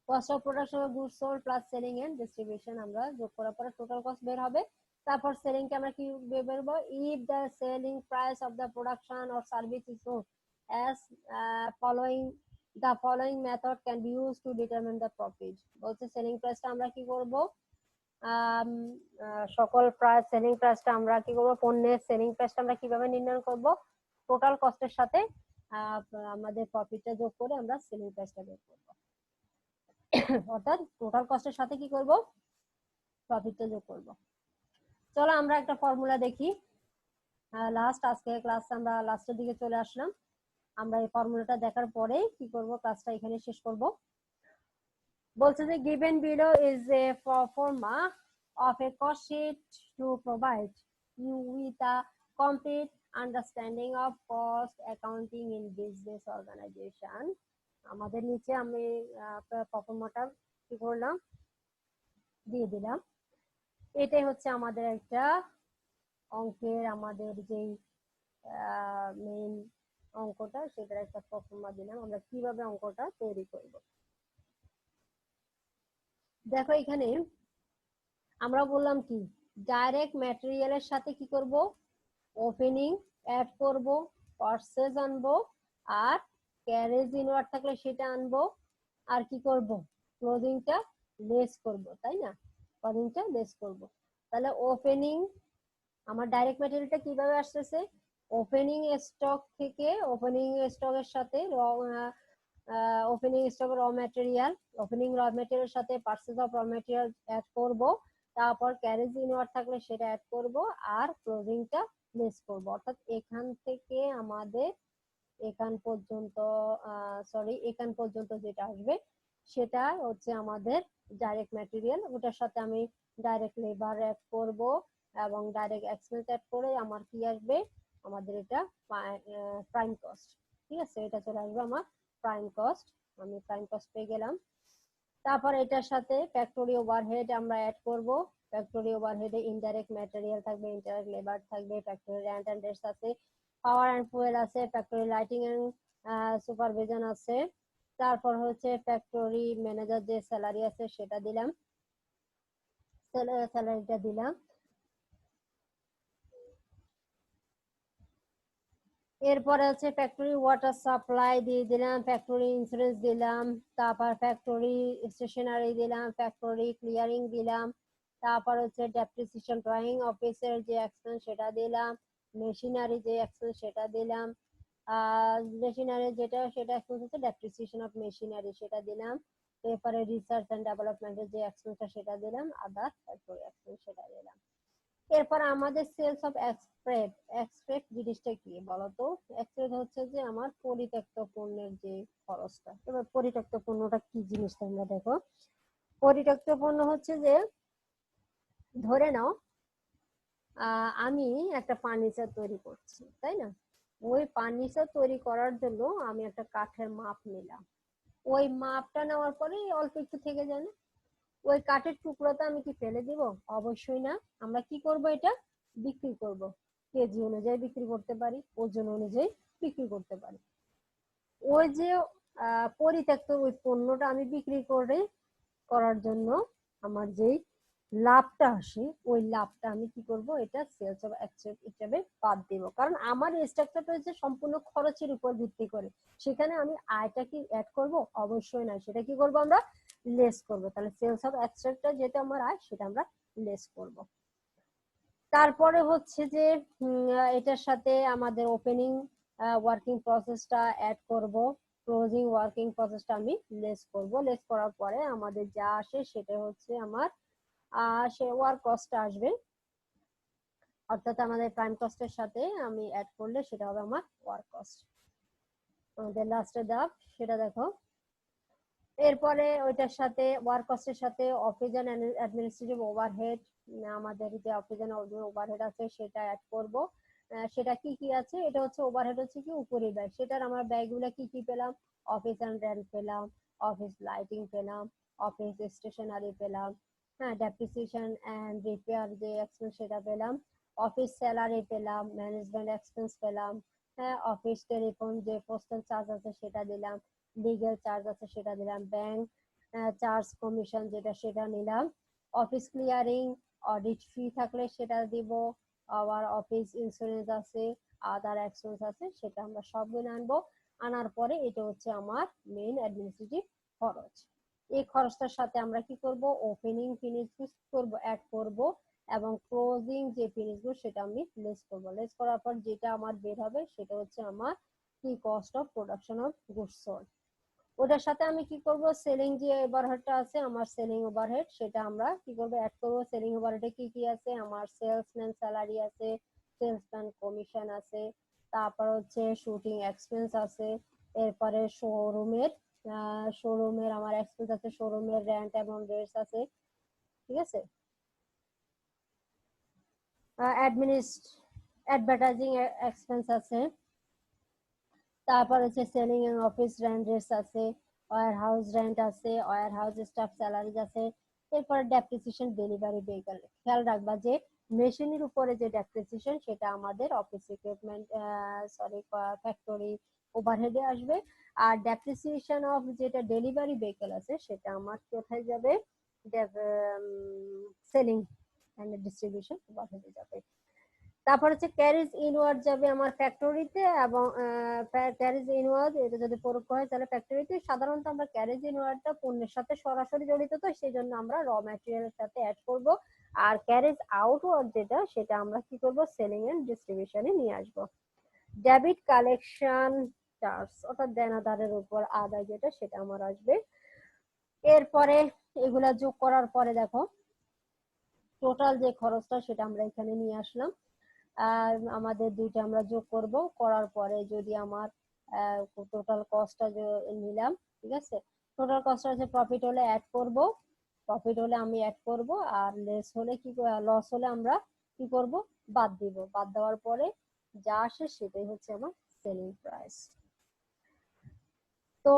cost of production of goods sold plus selling and distribution আমরা যোগ করার পরে টোটাল কস্ট বের হবে। তারপর সেলিং কে আমরা কি বেরবো, if the selling price of the production or service is known as following the following method can be used to determine the profit, বলছে সেলিং প্রাইসটা আমরা কি করব, সকল প্রাইস সেলিং প্রাইসটা আমরা কি করব, পণ্যের সেলিং প্রাইসটা আমরা কিভাবে নির্ণয় করব, টোটাল কস্টের সাথে আমাদের প্রফিটটা যোগ করে আমরা সেলিং প্রাইসটা বের করব। অর্থাৎ টোটাল কস্টের সাথে কি করব, প্রফিটটা যোগ করব। চলো আমরা একটা ফর্মুলা দেখি। আজকে ক্লাস আমরা লাস্টের দিকে চলে আসলাম, আমরা এই ফর্মুলাটা দেখার পরে কি করব, ক্লাসটা এখানে শেষ করব। বলছে যে given below is a forma of a cost sheet to provide you with a complete understanding of cost accounting in business organization। আমাদের নিচে আমি ফর্মুলাটা কি করলাম, দিয়ে দিলাম। এটাই হচ্ছে আমাদের একটা অঙ্কের আমাদের যেই মেইন অঙ্কটা সেটার একটা ফর্মুলা দিলাম, আমরা কিভাবে অঙ্কটা তৈরি করব। দেখো এখানে আমরা বললাম কি, ডাইরেক্ট ম্যাটেরিয়ালের সাথে কি করব, ওপেনিং অ্যাড করব, পার্সেস আনবো, আর ক্যারেজ ইনওয়ার্ড থাকলে সেটা আনবো, আর কি করব, ক্লোজিংটা লেস করব, তাই না, ক্লোজিংটা লেস করব। তাহলে ওপেনিং, আমার ডাইরেক্ট ম্যাটেরিয়ালটা কিভাবে আসতেছে, ওপেনিং স্টক থেকে, ওপেনিং স্টকের সাথে opening stock raw material, opening raw ম্যাটেরিয়ালের সাথে purchase of raw material add করব, তারপর ক্যারেজ ইনওয়ার্ড থাকলে সেটা অ্যাড করব, আর ক্লোজিংটা লেস করব। অর্থাৎ এখান থেকে আমাদের এখান পর্যন্ত, এখান পর্যন্ত যেটা আসবে সেটা হচ্ছে আমাদের ডাইরেক্ট ম্যাটেরিয়াল। ওটার সাথে আমি ডাইরেক্ট লেবার অ্যাড করব এবং ডাইরেক্ট এক্সপেন্স অ্যাড করে আমার কি আসবে, আমাদের এটা প্রাইম কস্ট। ঠিক আছে, এটা চলে আসবে আমার প্রাইম কস্ট। আমি প্রাইম কস্ট পেয়ে গেলাম। তারপর এটার সাথে ফ্যাক্টরি ওভারহেড আমরা অ্যাড করব। ফ্যাক্টরি ওভারহেডে ইনডাইরেক্ট ম্যাটেরিয়াল থাকবে, ইনডাইরেক্ট লেবার থাকবে, ফ্যাক্টরি রেন্ট এন্ড রেস্ট আছে, পাওয়ার এন্ড ফুয়েল আছে, ফ্যাক্টরি লাইটিং এন্ড সুপারভিশন আছে। তারপর হচ্ছে ফ্যাক্টরি ম্যানেজার যে স্যালারি আছে সেটা দিলাম, স্যালারিটা দিলাম। এরপরে হচ্ছে ফ্যাক্টরি ওয়াটার সাপ্লাই দিয়ে দিলাম, ফ্যাক্টরি ইন্স্যুরেন্স দিলাম, তারপর ফ্যাক্টরি স্টেশনারি দিলাম, ফ্যাক্টরি ক্লিয়ারিং দিলাম, তারপর হচ্ছে ডেপ্রিসিয়েশন ড্রয়িং অফিসের যে এক্সপেন্স সেটা দিলাম, মেশিনারি যে এক্সপেন্স সেটা দিলাম, মেশিনারি যেটা সেটা এক্সপেন্স হচ্ছে ডেপ্রিসিয়েশন অফ মেশিনারি সেটা দিলাম। এরপরে রিসার্চ এন্ড ডেভেলপমেন্টের যে এক্সপেন্সটা সেটা দিলাম, আদার ফ্যাক্টরি এক্সপেন্স সেটা দিলাম। এরপর আমাদের সেলস অফ এক্সপ্রেড, এক্সপ্রেড জিনিসটা কি বলতো, এক্সপ্রেড হচ্ছে যে আমার পরিত্যক্ত পণ্যের যে খরচটা। এবার পরিত্যক্ত পণ্যটা কি জিনিস তোমরা দেখো, পরিত্যক্ত পণ্য হচ্ছে যে, ধরে নাও আমি একটা ফার্নিচার তৈরি করছি, তাই না, ওই ফার্নিচার তৈরি করার জন্য আমি একটা কাঠের মাপ নিলাম, ওই মাপটা নেওয়ার পরে অল্প একটু থেকে যায় না, ওই কাঠের টুকরোটা আমি কি ফেলে দিব, অবশ্যই না। আমরা কি করব, এটা বিক্রি করব, কেজি অনুযায়ী বিক্রি করতে পারি, ওজন অনুযায়ী বিক্রি করতে পারি। ওই যে পরিত্যক্ত ওই পণ্যটা আমি বিক্রি করে করার জন্য আমার যেই লাভটা আসে, ওই লাভটা আমি কি করব, এটা সেলস অফ এক্সচেঞ্জ হিসেবে বাদ দিব, কারণ আমার স্ট্রাকচারটা হচ্ছে সম্পূর্ণ খরচের উপর ভিত্তি করে। সেখানে আমি আয়টা কি অ্যাড করব, অবশ্যই না, সেটা কি করব, আমরা লেস করব। তাহলে সেলস অফ এক্সচেঞ্জটা যেটা আমার আয় সেটা আমরা লেস করব। তারপরে হচ্ছে যে এটার সাথে আমাদের ওপেনিং ওয়ার্কিং প্রসেসটা অ্যাড করব, ক্লোজিং ওয়ার্কিং প্রসেসটা আমি লেস করব। লেস করার পরে আমাদের যা আসে সেটা হচ্ছে আমার সে ওয়ার্ক কস্টটা আসবে, অর্থাৎ আমাদের প্রাইম কস্টের সাথে আমি অ্যাড করলে সেটা হবে আমার ওয়ার্ক কস্ট। আমাদের লাস্টের ধাপ সেটা দেখো। এরপরে ওইটার সাথে ওয়ার্ক কস্টের সাথে অফিস এন্ড অ্যাডমিনিস্ট্রেটিভ ওভারহেড, আমাদের যে অফিস এন্ড ওভারহেড আছে সেটা অ্যাড করব। সেটা কি কি আছে, এটা হচ্ছে ওভারহেড হচ্ছে কি উপরি ব্যয়, সেটার আমার ব্যয়গুলো কি কি পেলাম, অফিস এন্ড রেন্ট পেলাম, অফিস লাইটিং পেলাম, অফিস স্টেশনারি পেলাম, হ্যাঁ, ডেপ্রিসিয়েশন এন্ড রিপেয়ার যে এক্সপেন্স সেটা পেলাম, অফিস স্যালারি পেলাম, ম্যানেজমেন্ট এক্সপেন্স পেলাম, হ্যাঁ, অফিস টেলিফোন যে পোস্টাল চার্জ আছে সেটা দিলাম, লিগ্যাল চার্জ আছে সেটা দিলাম, ব্যাংক চার্জ কমিশন যেটা সেটা নিলাম, অফিস ক্লিয়ারিং অডিট ফি থাকলে সেটা দিব, আবার অফিস ইন্স্যুরেন্স আছে, আদার এক্সপেন্স আছে, সেটা আমরা সবগুলো আনবো। আনার পরে এটা হচ্ছে আমার মেইন অ্যাডমিনিস্ট্রেটিভ খরচ। এই খরচটার সাথে আমরা কি করব, ওপেনিং ফিনিশ করব, অ্যাড করব, এবং ক্লোজিং যে ফিনিশগুলো সেটা আমি লেস করব। লেস করার পর যেটা আমার বের হবে সেটা হচ্ছে আমার কি, cost of production of goods sold. ওটার সাথে আমি কি করব, সেলিং যে ওভারহেডটা আছে আমার সেলিং ওভারহেড সেটা আমরা কি করব, অ্যাড করব। সেলিং ওভারহেডে কি কি আছে, আমার সেলসম্যান স্যালারি আছে, সেলসম্যান কমিশন আছে, তারপর হচ্ছে শুটিং এক্সপেন্স আছে, এরপরে শোরুমের আমার এক্সপেন্স আছে, শোরুমের রেন্ট এবং রেটস আছে, ঠিক আছে। অ্যাডভার্টাইজিং এক্সপেন্স আছে, তারপর হচ্ছে selling and office rent rates আছে, ওয়্যার হাউস রেন্ট আছে, ওয়্যার হাউস স্টাফ স্যালারিজ আছে। এরপর ডেপ্রিসিয়েশন ডেলিভারি ভেহিকল, খেয়াল রাখবা যে মেশিনের উপরে যে ডেপ্রিসিয়েশন সেটা আমাদের অফিস ইকুইপমেন্ট ফ্যাক্টরি ওভারহেডে আসবে, আর ডেপ্রিসিয়েশন অফ যেটা ডেলিভারি ভেহিকল আছে সেটা আমার কোথায় যাবে, সেলিং এন্ড ডিস্ট্রিবিউশন হয়ে যাবে। তারপর হচ্ছে ক্যারিজ ইনওয়ার্ড যাবে আমার ফ্যাক্টরিতে, এবং ক্যারিজ ইনওয়ার্ড এটা যদি পরোক্ষ হয় তাহলে ফ্যাক্টরিতে। সাধারণত আমরা ক্যারিজ ইনওয়ার্ডটা পণ্যের সাথে সরাসরি জড়িত, তো সেই জন্য আমরা র ম্যাটেরিয়ালের সাথে অ্যাড করব। আর ক্যারিজ আউটওয়ার্ড যেটা, সেটা আমরা কি করব, সেলিং এন্ড ডিস্ট্রিবিউশনে নিয়ে আসব। ডেবিট কালেকশন চার্জ, অর্থাৎ দেনাদারের উপর আদায় যেটা, সেটা আমার আসবে। এরপরে এগুলা যোগ করার পরে দেখো টোটাল যে খরচটা সেটা আমরা এখানে নিয়ে আসলাম। আর আমাদের দুইটা আমরা যোগ করব, করার পরে যদি আমার টোটাল কস্টটা নিলাম, ঠিক আছে, টোটাল কস্টটা হচ্ছে প্রফিট হলে অ্যাড করব, প্রফিট হলে আমি অ্যাড করব, আর লেস হলে কি, লস হলে আমরা কি করব, বাদ দিব। বাদ দেওয়ার পরে যা আসে সেটাই হচ্ছে আমার সেলিং প্রাইস। তো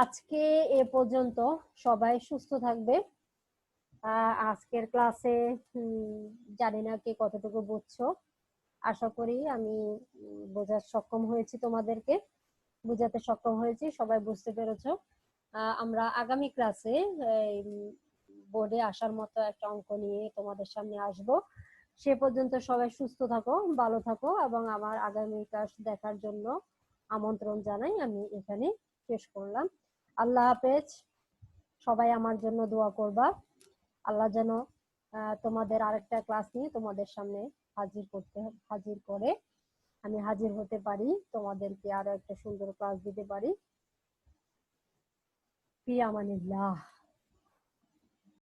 আজকে এ পর্যন্ত, সবাই সুস্থ থাকবে। আজকের ক্লাসে জানি না কে কতটুকু বুঝছো, আশা করি আমি বোঝার সক্ষম হয়েছি, তোমাদেরকে বোঝাতে সক্ষম হয়েছি, সবাই বুঝতে পেরেছো। আমরা আগামী ক্লাসে বোর্ডে আসার মতো একটা অঙ্ক নিয়ে তোমাদের সামনে আসব। সে পর্যন্ত সবাই সুস্থ থাকো, ভালো থাকো, এবং আমার আগামী ক্লাস দেখার জন্য আমন্ত্রণ জানাই। আমি এখানে শেষ করলাম। আল্লাহ হাফেজ। সবাই আমার জন্য দোয়া করবা। আল্লাহ যেন তোমাদের আরেকটা ক্লাস নিয়ে তোমাদের সামনে হাজির করে আমি হাজির হতে পারি, তোমাদেরকে আরো একটা সুন্দর ক্লাস দিতে পারি। ফি আমানিল্লাহ।